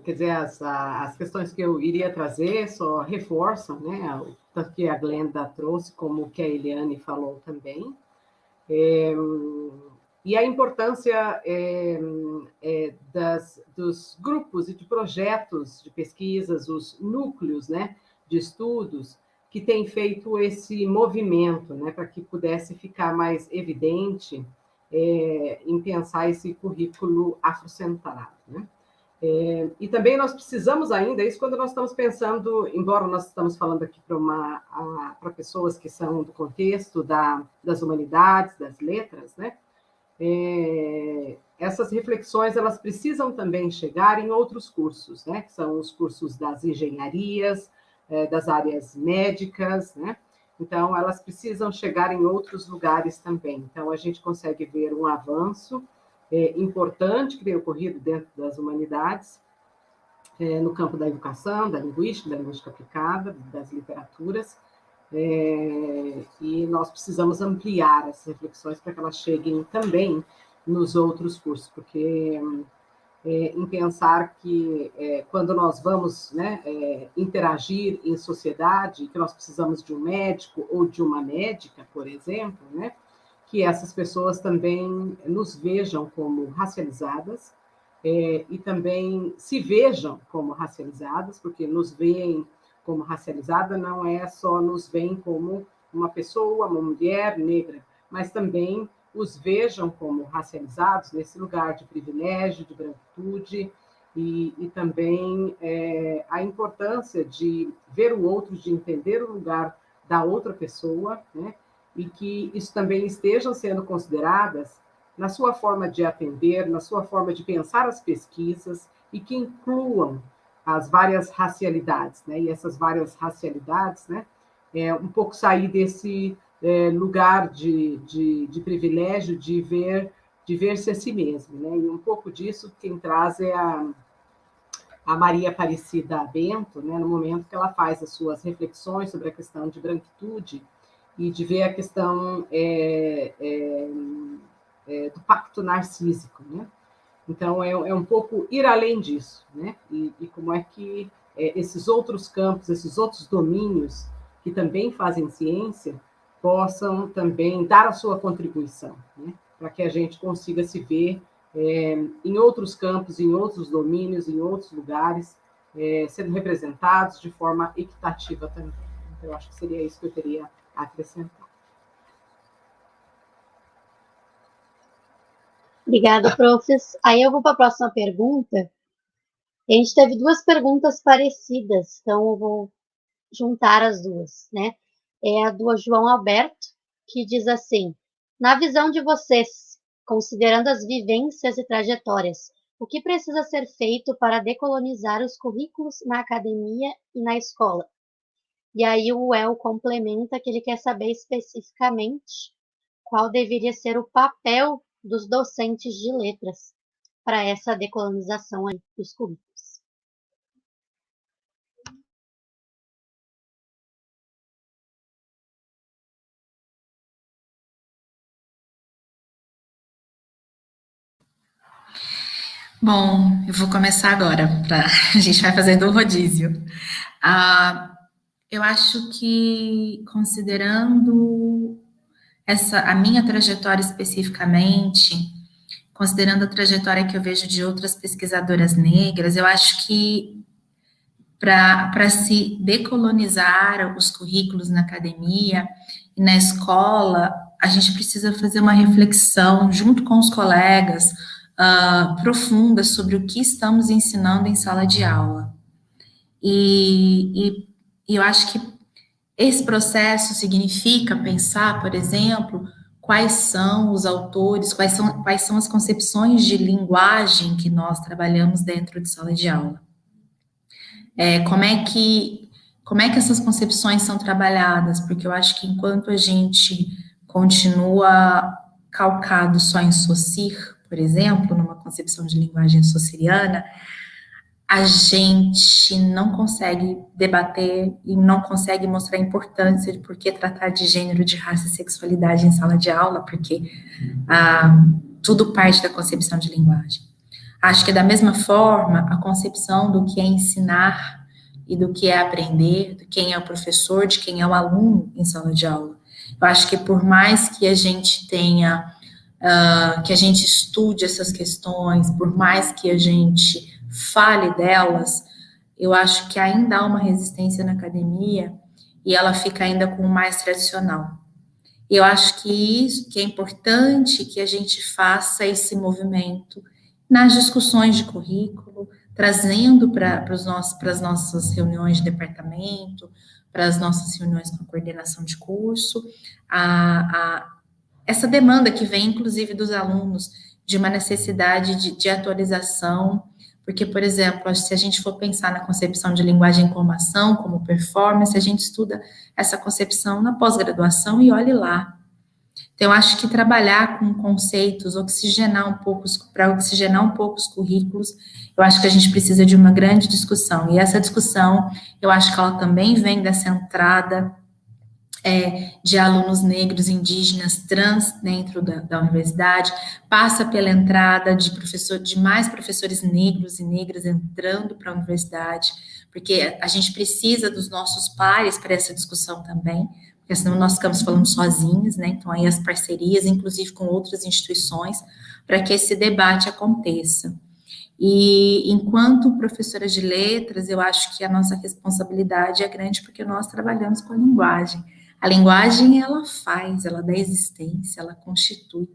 S3: quer dizer, as questões que eu iria trazer só reforçam, né, tanto que a Glenda trouxe, como o que a Eliane falou também, e a importância dos grupos e de projetos de pesquisas, os núcleos, né, de estudos, que têm feito esse movimento, né, para que pudesse ficar mais evidente em pensar esse currículo afrocentrado, né? E também nós precisamos ainda, isso quando nós estamos pensando, embora nós estamos falando aqui para pessoas que são do contexto das humanidades, das letras, né? Essas reflexões, elas precisam também chegar em outros cursos, né? Que são os cursos das engenharias, das áreas médicas, né? Então, elas precisam chegar em outros lugares também. Então, a gente consegue ver um avanço importante que tem ocorrido dentro das humanidades, no campo da educação, da linguística aplicada, das literaturas, e nós precisamos ampliar essas reflexões para que elas cheguem também nos outros cursos, porque em pensar que quando nós vamos, né, interagir em sociedade, que nós precisamos de um médico ou de uma médica, por exemplo, né, que essas pessoas também nos vejam como racializadas e também se vejam como racializadas, porque nos veem como racializada não é só nos veem como uma pessoa, uma mulher negra, mas também os vejam como racializados nesse lugar de privilégio, de branquitude, e também a importância de ver o outro, de entender o lugar da outra pessoa, né? E que isso também estejam sendo consideradas na sua forma de atender, na sua forma de pensar as pesquisas, e que incluam as várias racialidades, né? E essas várias racialidades, né? Um pouco sair desse lugar de privilégio, de ver-se a si mesmo, né? E um pouco disso quem traz é a Maria Aparecida Bento, né? No momento que ela faz as suas reflexões sobre a questão de branquitude, e de ver a questão do pacto narcísico, né? Então, é um pouco ir além disso, né? E como é que esses outros campos, esses outros domínios que também fazem ciência, possam também dar a sua contribuição, né? Para que a gente consiga se ver em outros campos, em outros domínios, em outros lugares, sendo representados de forma equitativa também. Então, eu acho que seria isso que eu teria a acrescentar.
S1: Obrigada, professor. Aí eu vou para a próxima pergunta. A gente teve duas perguntas parecidas, então eu vou juntar as duas, né? É a do João Alberto, que diz assim: na visão de vocês, considerando as vivências e trajetórias, o que precisa ser feito para decolonizar os currículos na academia e na escola? E aí o El complementa que ele quer saber especificamente qual deveria ser o papel dos docentes de letras para essa decolonização aí dos currículos.
S4: Bom, eu vou começar agora, a gente vai fazendo um rodízio. Eu acho que, considerando a minha trajetória especificamente, considerando a trajetória que eu vejo de outras pesquisadoras negras, eu acho que para se decolonizar os currículos na academia e na escola, a gente precisa fazer uma reflexão junto com os colegas profunda sobre o que estamos ensinando em sala de aula. E eu acho que esse processo significa pensar, por exemplo, quais são os autores, quais são as concepções de linguagem que nós trabalhamos dentro de sala de aula. Como é que essas concepções são trabalhadas? Porque eu acho que enquanto a gente continua calcado só em Saussure, por exemplo, numa concepção de linguagem saussuriana, a gente não consegue debater e não consegue mostrar a importância de por que tratar de gênero, de raça e sexualidade em sala de aula, porque tudo parte da concepção de linguagem. Acho que, da mesma forma, a concepção do que é ensinar e do que é aprender, de quem é o professor, de quem é o aluno em sala de aula. Eu acho que, por mais que a gente tenha, que a gente estude essas questões, por mais que a gente fale delas, eu acho que ainda há uma resistência na academia e ela fica ainda com o mais tradicional. Eu acho que é importante que a gente faça esse movimento nas discussões de currículo, trazendo para as nossas reuniões de departamento, para as nossas reuniões com a coordenação de curso, essa demanda que vem, inclusive, dos alunos, de uma necessidade de atualização, porque, por exemplo, se a gente for pensar na concepção de linguagem como ação, como performance, a gente estuda essa concepção na pós-graduação e olhe lá. Então, eu acho que trabalhar com conceitos, para oxigenar um pouco os currículos, eu acho que a gente precisa de uma grande discussão. E essa discussão, eu acho que ela também vem dessa entrada de alunos negros, indígenas, trans dentro da universidade, passa pela entrada de mais professores negros e negras entrando para a universidade, porque a gente precisa dos nossos pares para essa discussão também, porque senão nós ficamos falando sozinhos, né? Então, aí as parcerias, inclusive com outras instituições, para que esse debate aconteça. E, enquanto professora de letras, eu acho que a nossa responsabilidade é grande, porque nós trabalhamos com a linguagem. A linguagem, ela dá existência, ela constitui.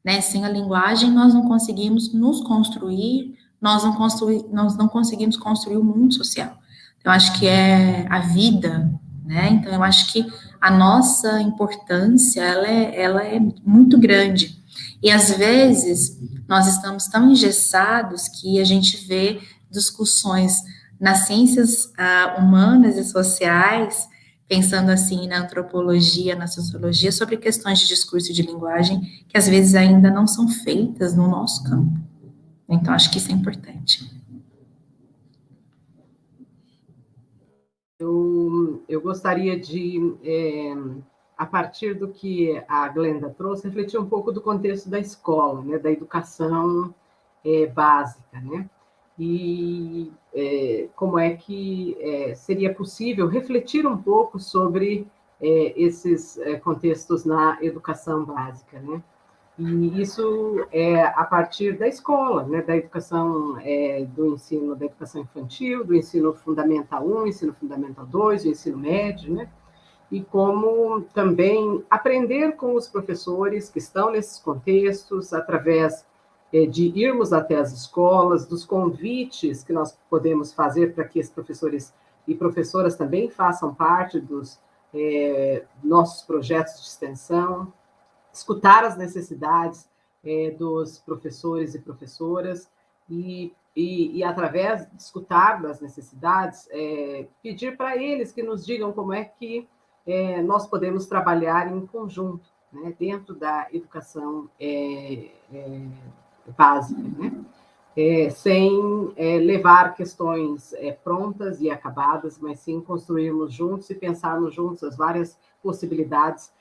S4: Né? Sem a linguagem, nós não conseguimos nos construir, nós não conseguimos construir o mundo social. Então, eu acho que é a vida, né? Então, eu acho que a nossa importância, ela é muito grande. E, às vezes, nós estamos tão engessados que a gente vê discussões nas ciências humanas e sociais, pensando assim na antropologia, na sociologia, sobre questões de discurso e de linguagem, que às vezes ainda não são feitas no nosso campo. Então, acho que isso é importante.
S3: Eu gostaria de, a partir do que a Glenda trouxe, refletir um pouco do contexto da escola, né, da educação básica, né? E como é que seria possível refletir um pouco sobre esses contextos na educação básica, né? E isso é a partir da escola, né, da educação, do ensino, da educação infantil, do ensino fundamental 1, ensino fundamental 2, o ensino médio, né? E como também aprender com os professores que estão nesses contextos, através de irmos até as escolas, dos convites que nós podemos fazer para que esses professores e professoras também façam parte dos nossos projetos de extensão, escutar as necessidades dos professores e professoras e através de escutar das necessidades, pedir para eles que nos digam como é que nós podemos trabalhar em conjunto, né, dentro da educação básica, né? Sem levar questões prontas e acabadas, mas sim construirmos juntos e pensarmos juntos as várias possibilidades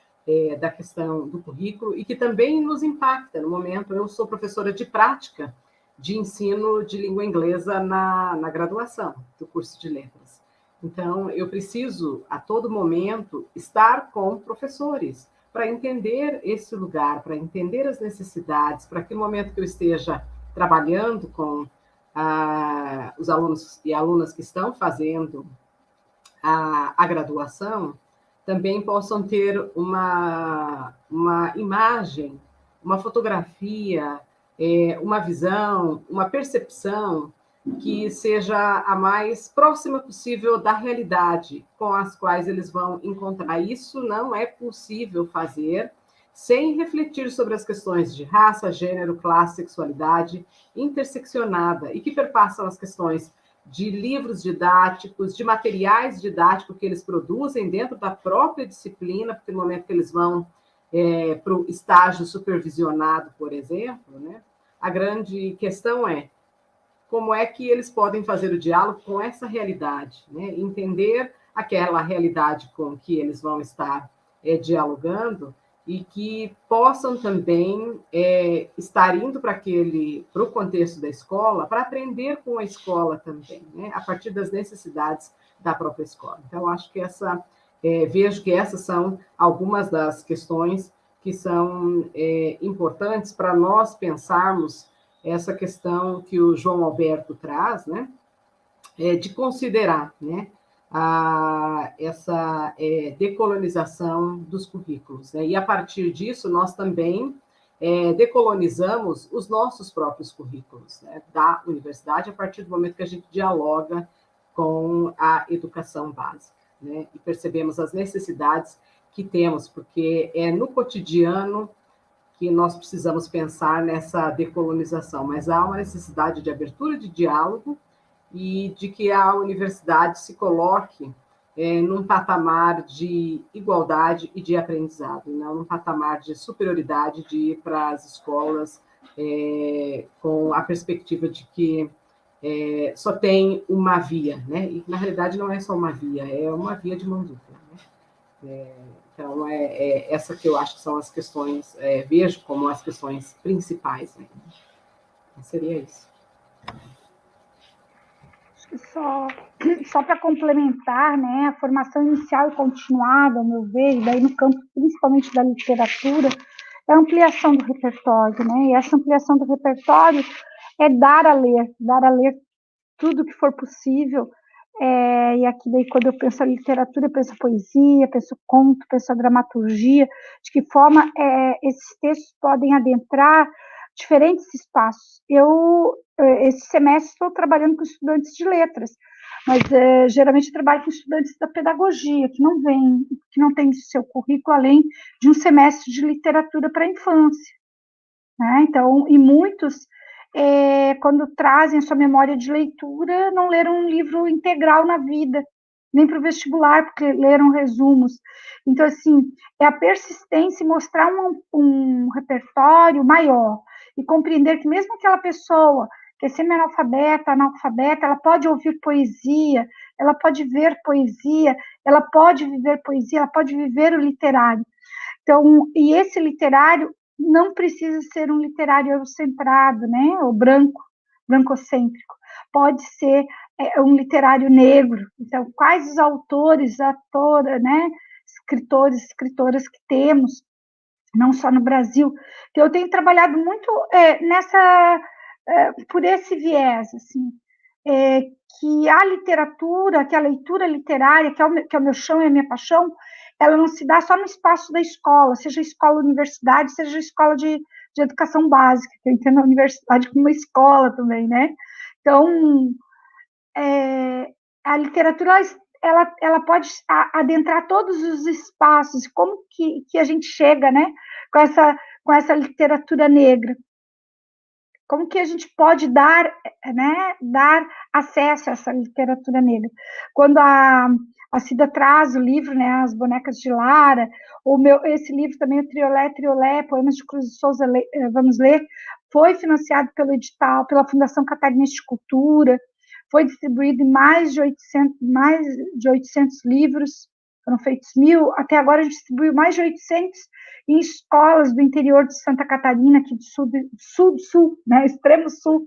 S3: da questão do currículo, e que também nos impacta no momento. Eu sou professora de prática de ensino de língua inglesa na graduação do curso de letras. Então, eu preciso, a todo momento, estar com professores, para entender esse lugar, para entender as necessidades, para que no momento que eu esteja trabalhando com os alunos e alunas que estão fazendo a graduação, também possam ter uma imagem, uma fotografia, uma visão, uma percepção que seja a mais próxima possível da realidade com as quais eles vão encontrar. Isso não é possível fazer sem refletir sobre as questões de raça, gênero, classe, sexualidade interseccionada e que perpassam as questões de livros didáticos, de materiais didáticos que eles produzem dentro da própria disciplina, porque no momento que eles vão para o estágio supervisionado, por exemplo, né, a grande questão é como é que eles podem fazer o diálogo com essa realidade, né, entender aquela realidade com que eles vão estar dialogando e que possam também estar indo para o contexto da escola, para aprender com a escola também, né, a partir das necessidades da própria escola. Então, acho que vejo que essas são algumas das questões que são importantes para nós pensarmos essa questão que o João Alberto traz, né, de considerar, né, essa decolonização dos currículos, né? E a partir disso nós também decolonizamos os nossos próprios currículos, né, da universidade a partir do momento que a gente dialoga com a educação básica, né, e percebemos as necessidades que temos, porque é no cotidiano que nós precisamos pensar nessa decolonização, mas há uma necessidade de abertura de diálogo e de que a universidade se coloque num patamar de igualdade e de aprendizado, não num patamar de superioridade de ir para as escolas com a perspectiva de que só tem uma via, né? E na realidade não é só uma via, é uma via de mão dupla, né? Então, essa que eu acho que são as questões, vejo como as questões principais, né? Seria isso.
S2: Só para complementar, né, a formação inicial e continuada, ao meu ver, e daí no campo principalmente da literatura, é a ampliação do repertório, né? E essa ampliação do repertório é dar a ler tudo que for possível. E aqui daí quando eu penso a literatura, eu penso a poesia, penso o conto, penso a dramaturgia, de que forma esses textos podem adentrar diferentes espaços. Eu, esse semestre, estou trabalhando com estudantes de letras, mas geralmente trabalho com estudantes da pedagogia, que não tem seu currículo além de um semestre de literatura para a infância, né? Então, e muitos, quando trazem a sua memória de leitura, não leram um livro integral na vida, nem para o vestibular, porque leram resumos. Então, assim, é a persistência e mostrar um repertório maior e compreender que mesmo aquela pessoa que é semi-analfabeta, analfabeta, ela pode ouvir poesia, ela pode ver poesia, ela pode viver poesia, ela pode viver o literário. Então, e esse literário não precisa ser um literário eurocentrado, né, ou brancocêntrico. Pode ser um literário negro. Então, quais os autores, né, escritores, escritoras que temos, não só no Brasil, que eu tenho trabalhado muito por esse viés, assim, que a literatura, que a leitura literária, que é o meu chão e a minha paixão, ela não se dá só no espaço da escola, seja escola universidade, seja escola de educação básica, que eu entendo a universidade como uma escola também, né? Então, a literatura, ela pode adentrar todos os espaços. Como que a gente chega, né, com essa literatura negra? Como que a gente pode dar acesso a essa literatura negra? Quando a Cida traz o livro, né, As Bonecas de Lara, esse livro também, o Triolé, Poemas de Cruz de Souza, vamos ler, foi financiado pelo edital, pela Fundação Catarinense de Cultura, foi distribuído em mais de 800 livros, foram feitos 1.000, até agora a gente distribuiu mais de 800 em escolas do interior de Santa Catarina, aqui do sul, né, extremo sul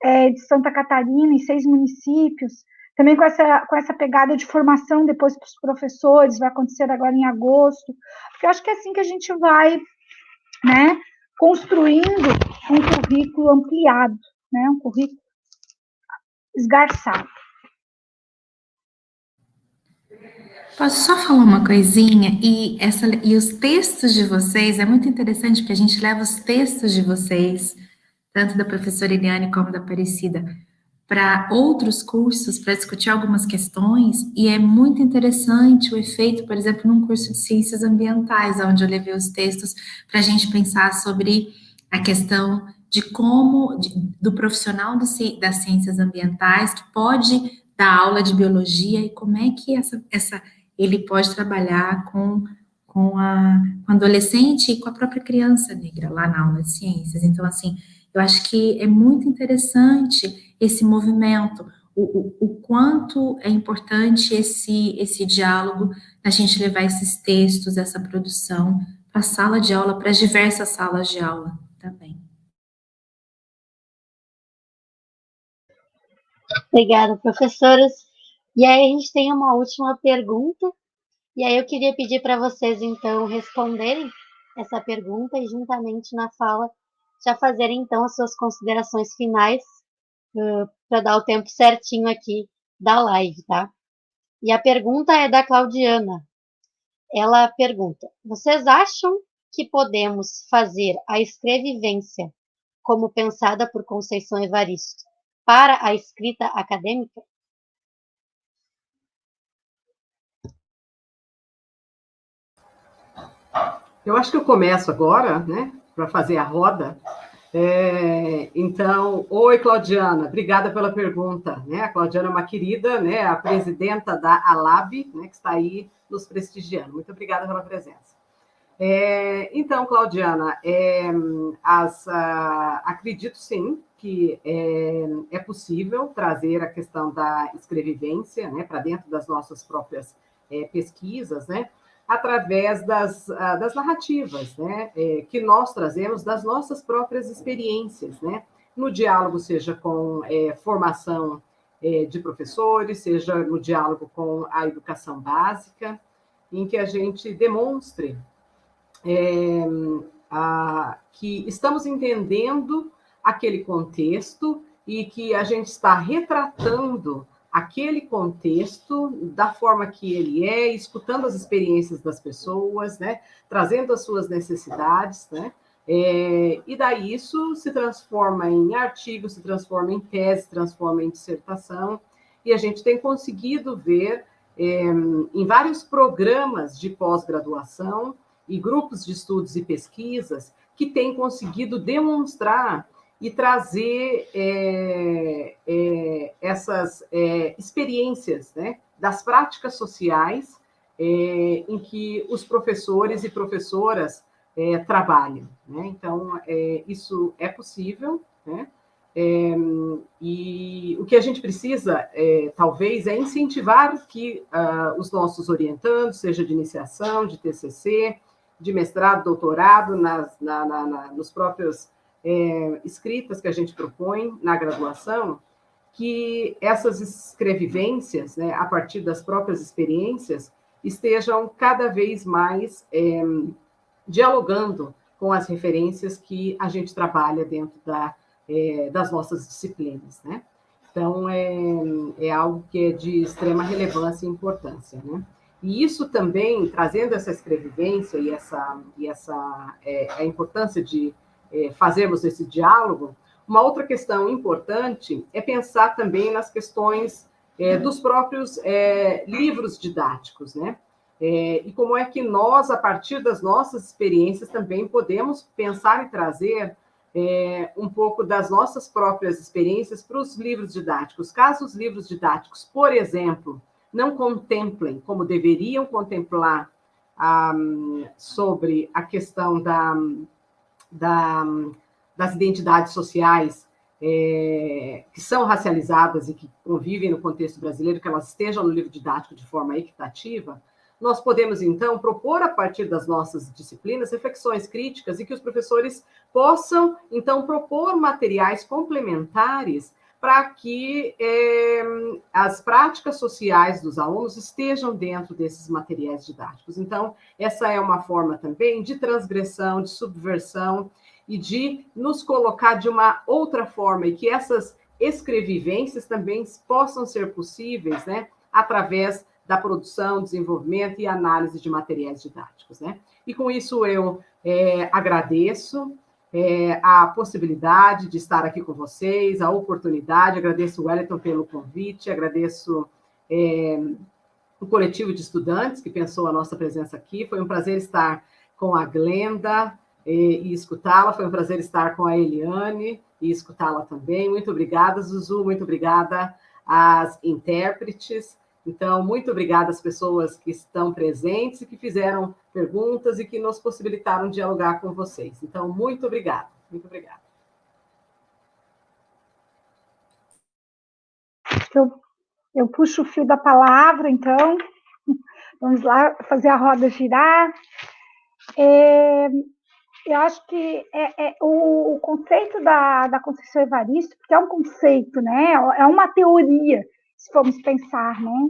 S2: de Santa Catarina, em 6 municípios. também com essa pegada de formação depois para os professores, vai acontecer agora em agosto, porque eu acho que é assim que a gente vai, né, construindo um currículo ampliado, né, um currículo esgarçado.
S4: Posso só falar uma coisinha? E os textos de vocês, é muito interessante porque a gente leva os textos de vocês, tanto da professora Eliane como da Aparecida, para outros cursos, para discutir algumas questões, e é muito interessante o efeito, por exemplo, num curso de ciências ambientais, onde eu levei os textos para a gente pensar sobre a questão de como, do profissional das ciências ambientais, que pode dar aula de biologia, e como é que ele pode trabalhar com a adolescente e com a própria criança negra, lá na aula de ciências. Então, assim, eu acho que é muito interessante esse movimento, o quanto é importante esse diálogo, a gente levar esses textos, essa produção para a sala de aula, para as diversas salas de aula também.
S1: Obrigada, professoras. E aí a gente tem uma última pergunta, e aí eu queria pedir para vocês, então, responderem essa pergunta e, juntamente na fala, já fazerem, então, as suas considerações finais, para dar o tempo certinho aqui da live, tá? E a pergunta é da Claudiana. Ela pergunta: vocês acham que podemos fazer a escrevivência, como pensada por Conceição Evaristo, para a escrita acadêmica?
S3: Eu acho que eu começo agora, né, para fazer a roda. Então, oi, Claudiana, obrigada pela pergunta. Né? A Claudiana é uma querida, né, a presidenta da ALAB, né, que está aí nos prestigiando. Muito obrigada pela presença. Então, Claudiana, acredito sim que é possível trazer a questão da escrevivência, né, para dentro das nossas próprias pesquisas, né, através das narrativas, né, que nós trazemos das nossas próprias experiências, né, no diálogo, seja com formação de professores, seja no diálogo com a educação básica, em que a gente demonstre que estamos entendendo aquele contexto e que a gente está retratando aquele contexto da forma que ele é, escutando as experiências das pessoas, né, trazendo as suas necessidades, né, e daí isso se transforma em artigo, se transforma em tese, se transforma em dissertação, e a gente tem conseguido ver em vários programas de pós-graduação e grupos de estudos e pesquisas que têm conseguido demonstrar e trazer essas experiências, né, das práticas sociais em que os professores e professoras trabalham. Né? Então, isso é possível, né? E o que a gente precisa, talvez, é incentivar que os nossos orientandos, seja de iniciação, de TCC, de mestrado, doutorado, nos próprios escritas que a gente propõe na graduação, que essas escrevivências, né, a partir das próprias experiências, estejam cada vez mais dialogando com as referências que a gente trabalha dentro das nossas disciplinas, né? Então, é algo que é de extrema relevância e importância, né? E isso também, trazendo essa escrevivência e a importância de fazermos esse diálogo, uma outra questão importante é pensar também nas questões dos próprios livros didáticos, né? E como é que nós, a partir das nossas experiências, também podemos pensar e trazer um pouco das nossas próprias experiências para os livros didáticos. Caso os livros didáticos, por exemplo, não contemplem como deveriam contemplar sobre a questão das identidades sociais que são racializadas e que convivem no contexto brasileiro, que elas estejam no livro didático de forma equitativa, nós podemos, então, propor, a partir das nossas disciplinas, reflexões críticas e que os professores possam, então, propor materiais complementares para que as práticas sociais dos alunos estejam dentro desses materiais didáticos. Então, essa é uma forma também de transgressão, de subversão e de nos colocar de uma outra forma, e que essas escrevivências também possam ser possíveis, né, através da produção, desenvolvimento e análise de materiais didáticos, né? E com isso eu agradeço a possibilidade de estar aqui com vocês, a oportunidade, agradeço o Wellington pelo convite, agradeço o coletivo de estudantes que pensou a nossa presença aqui, foi um prazer estar com a Glenda e escutá-la, foi um prazer estar com a Eliane e escutá-la também. Muito obrigada, Zuzu, muito obrigada às intérpretes. Então, muito obrigada às pessoas que estão presentes e que fizeram perguntas e que nos possibilitaram dialogar com vocês. Então, muito obrigada. Muito obrigada.
S2: Eu puxo o fio da palavra, então. Vamos lá fazer a roda girar. Eu acho que o conceito da Conceição Evaristo, porque é um conceito, né? É uma teoria, se formos pensar, né?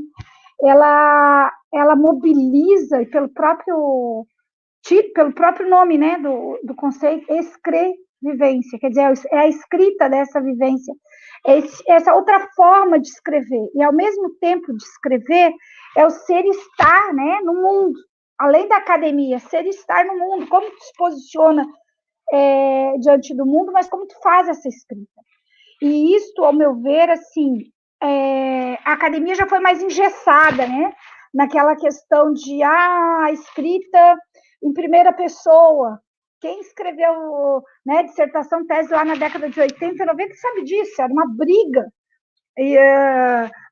S2: Ela mobiliza, e pelo próprio nome, né, do conceito, escrevivência, quer dizer, é a escrita dessa vivência, essa outra forma de escrever, e ao mesmo tempo de escrever, é o ser e estar, né, no mundo, além da academia, ser e estar no mundo, como tu se posiciona diante do mundo, mas como tu faz essa escrita. E isto, ao meu ver, assim, a academia já foi mais engessada, né? Naquela questão de a escrita em primeira pessoa. Quem escreveu, né, dissertação, tese lá na década de 80, 90, sabe disso, era uma briga. E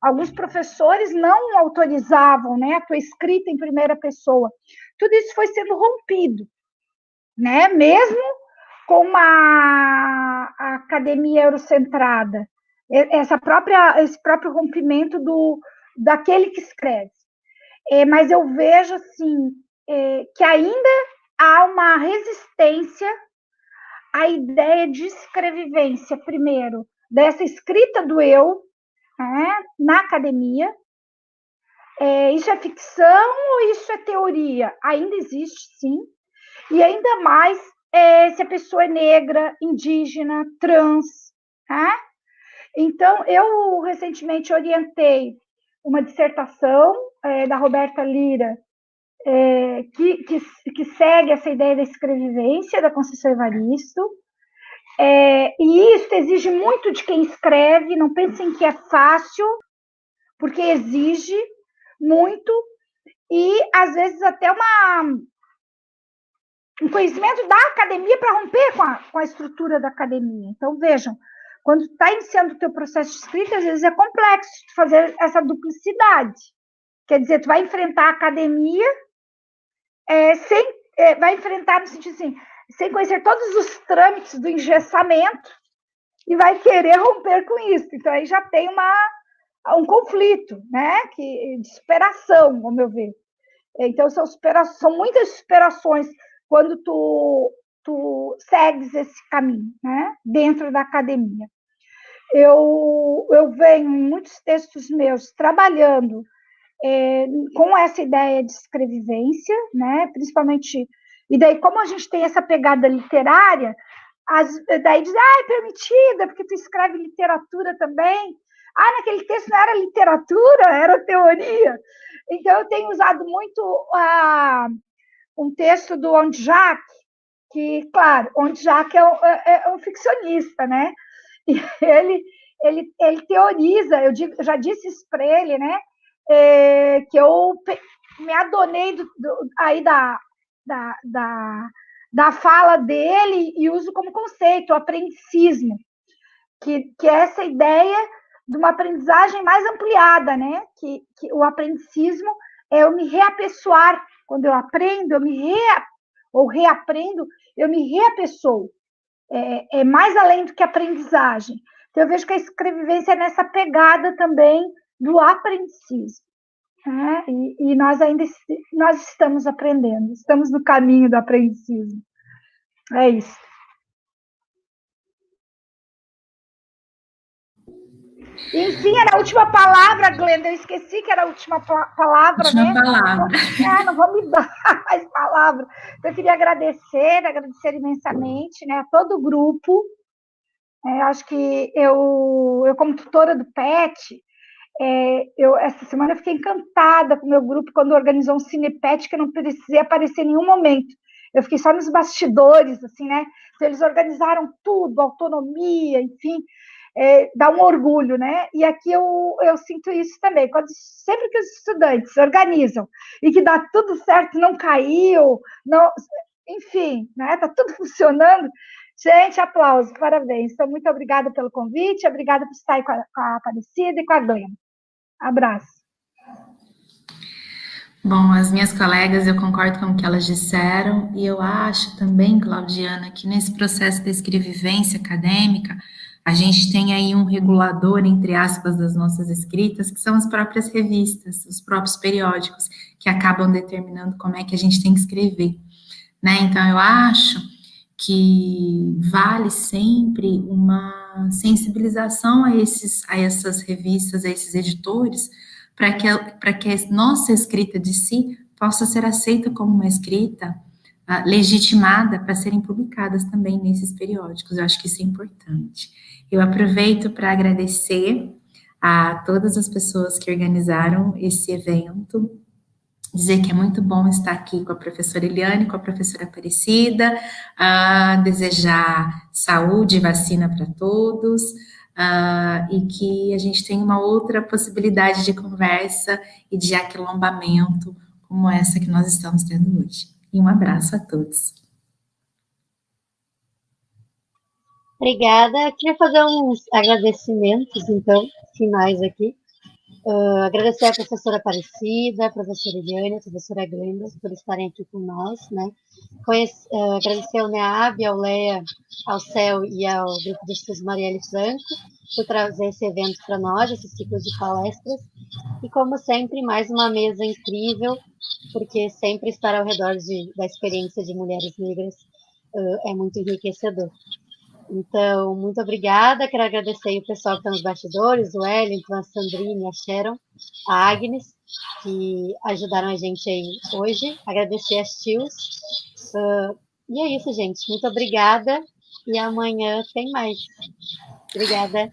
S2: alguns professores não autorizavam, né, a tua escrita em primeira pessoa. Tudo isso foi sendo rompido, né? Mesmo com a academia eurocentrada, esse próprio rompimento daquele que escreve. Mas eu vejo assim, que ainda há uma resistência à ideia de escrevivência, primeiro, dessa escrita do eu, né, na academia. Isso é ficção ou isso é teoria? Ainda existe, sim. E ainda mais se a pessoa é negra, indígena, trans, tá? Então, eu recentemente orientei uma dissertação da Roberta Lira, que segue essa ideia da escrevivência da Conceição Evaristo, e isso exige muito de quem escreve, não pensem que é fácil, porque exige muito, e às vezes até um conhecimento da academia para romper com a estrutura da academia. Então, vejam, quando está iniciando o teu processo de escrita, às vezes é complexo fazer essa duplicidade. Quer dizer, tu vai enfrentar a academia vai enfrentar no sentido assim, sem conhecer todos os trâmites do engessamento e vai querer romper com isso. Então, aí já tem um conflito, né? De superação, ao meu ver. Então, são muitas superações quando tu segues esse caminho, né? Dentro da academia. Eu venho em muitos textos meus trabalhando com essa ideia de escrevivência, né? Principalmente, e daí como a gente tem essa pegada literária, daí diz, é permitida, porque tu escreve literatura também. Naquele texto não era literatura, era teoria. Então, eu tenho usado muito um texto do Ondjak, que, claro, Ondjak é um ficcionista, né? E ele teoriza, eu já disse isso para ele, né? Que eu me adonei aí da fala dele e uso como conceito, o aprendicismo, que é essa ideia de uma aprendizagem mais ampliada, né? Que o aprendicismo é eu me reapessoar. Quando eu aprendo, ou reaprendo, eu me reapessoo. É mais além do que aprendizagem. Então, eu vejo que a escrevivência é nessa pegada também do aprendicismo. Né? E nós estamos aprendendo, estamos no caminho do aprendicismo. É isso. E sim, era a última palavra, Glenda. Eu esqueci que era a última palavra,
S4: última
S2: né?
S4: palavra.
S2: Não vou me dar mais palavras. Então, eu queria agradecer imensamente, né, a todo o grupo. Acho que eu, como tutora do PET, essa semana eu fiquei encantada com o meu grupo quando organizou um Cinepet, que eu não precisei aparecer em nenhum momento. Eu fiquei só nos bastidores, assim, né? Então, eles organizaram tudo, autonomia, enfim, dá um orgulho, né? E aqui eu sinto isso também. Sempre que os estudantes se organizam e que dá tudo certo, não caiu, não, enfim, né? Tá tudo funcionando. Gente, aplausos, parabéns. Então, muito obrigada pelo convite, obrigada por estar aí com a Aparecida e com a Glenda. Abraço.
S4: Bom, as minhas colegas, eu concordo com o que elas disseram, e eu acho também, Claudiana, que nesse processo da escrevivência acadêmica, a gente tem aí um regulador, entre aspas, das nossas escritas, que são as próprias revistas, os próprios periódicos, que acabam determinando como é que a gente tem que escrever, né? Então, eu acho que vale sempre uma sensibilização a essas revistas, a esses editores, para que a nossa escrita de si possa ser aceita como uma escrita legitimada para serem publicadas também nesses periódicos. Eu acho que isso é importante. Eu aproveito para agradecer a todas as pessoas que organizaram esse evento, dizer que é muito bom estar aqui com a professora Eliane, com a professora Aparecida, desejar saúde e vacina para todos, e que a gente tenha uma outra possibilidade de conversa e de aquilombamento como essa que nós estamos tendo hoje. E um abraço a todos.
S1: Obrigada. Queria fazer uns agradecimentos, então, finais aqui. Agradecer à professora Aparecida, à professora Eliane, à professora Glenda, por estarem aqui com nós, né? Agradecer ao NEAB, ao LEA, ao CEL e ao Grupo de Estudos Marielle Franco por trazer esse evento para nós, esses ciclos de palestras. E, como sempre, mais uma mesa incrível, porque sempre estar ao redor da experiência de mulheres negras é muito enriquecedor. Então, muito obrigada. Quero agradecer o pessoal que está nos bastidores, o Wellington, a Sandrine, a Sharon, a Agnes, que ajudaram a gente aí hoje. Agradecer as tios. E é isso, gente. Muito obrigada. E amanhã tem mais. Obrigada.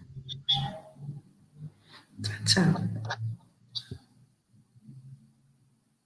S4: Tchau.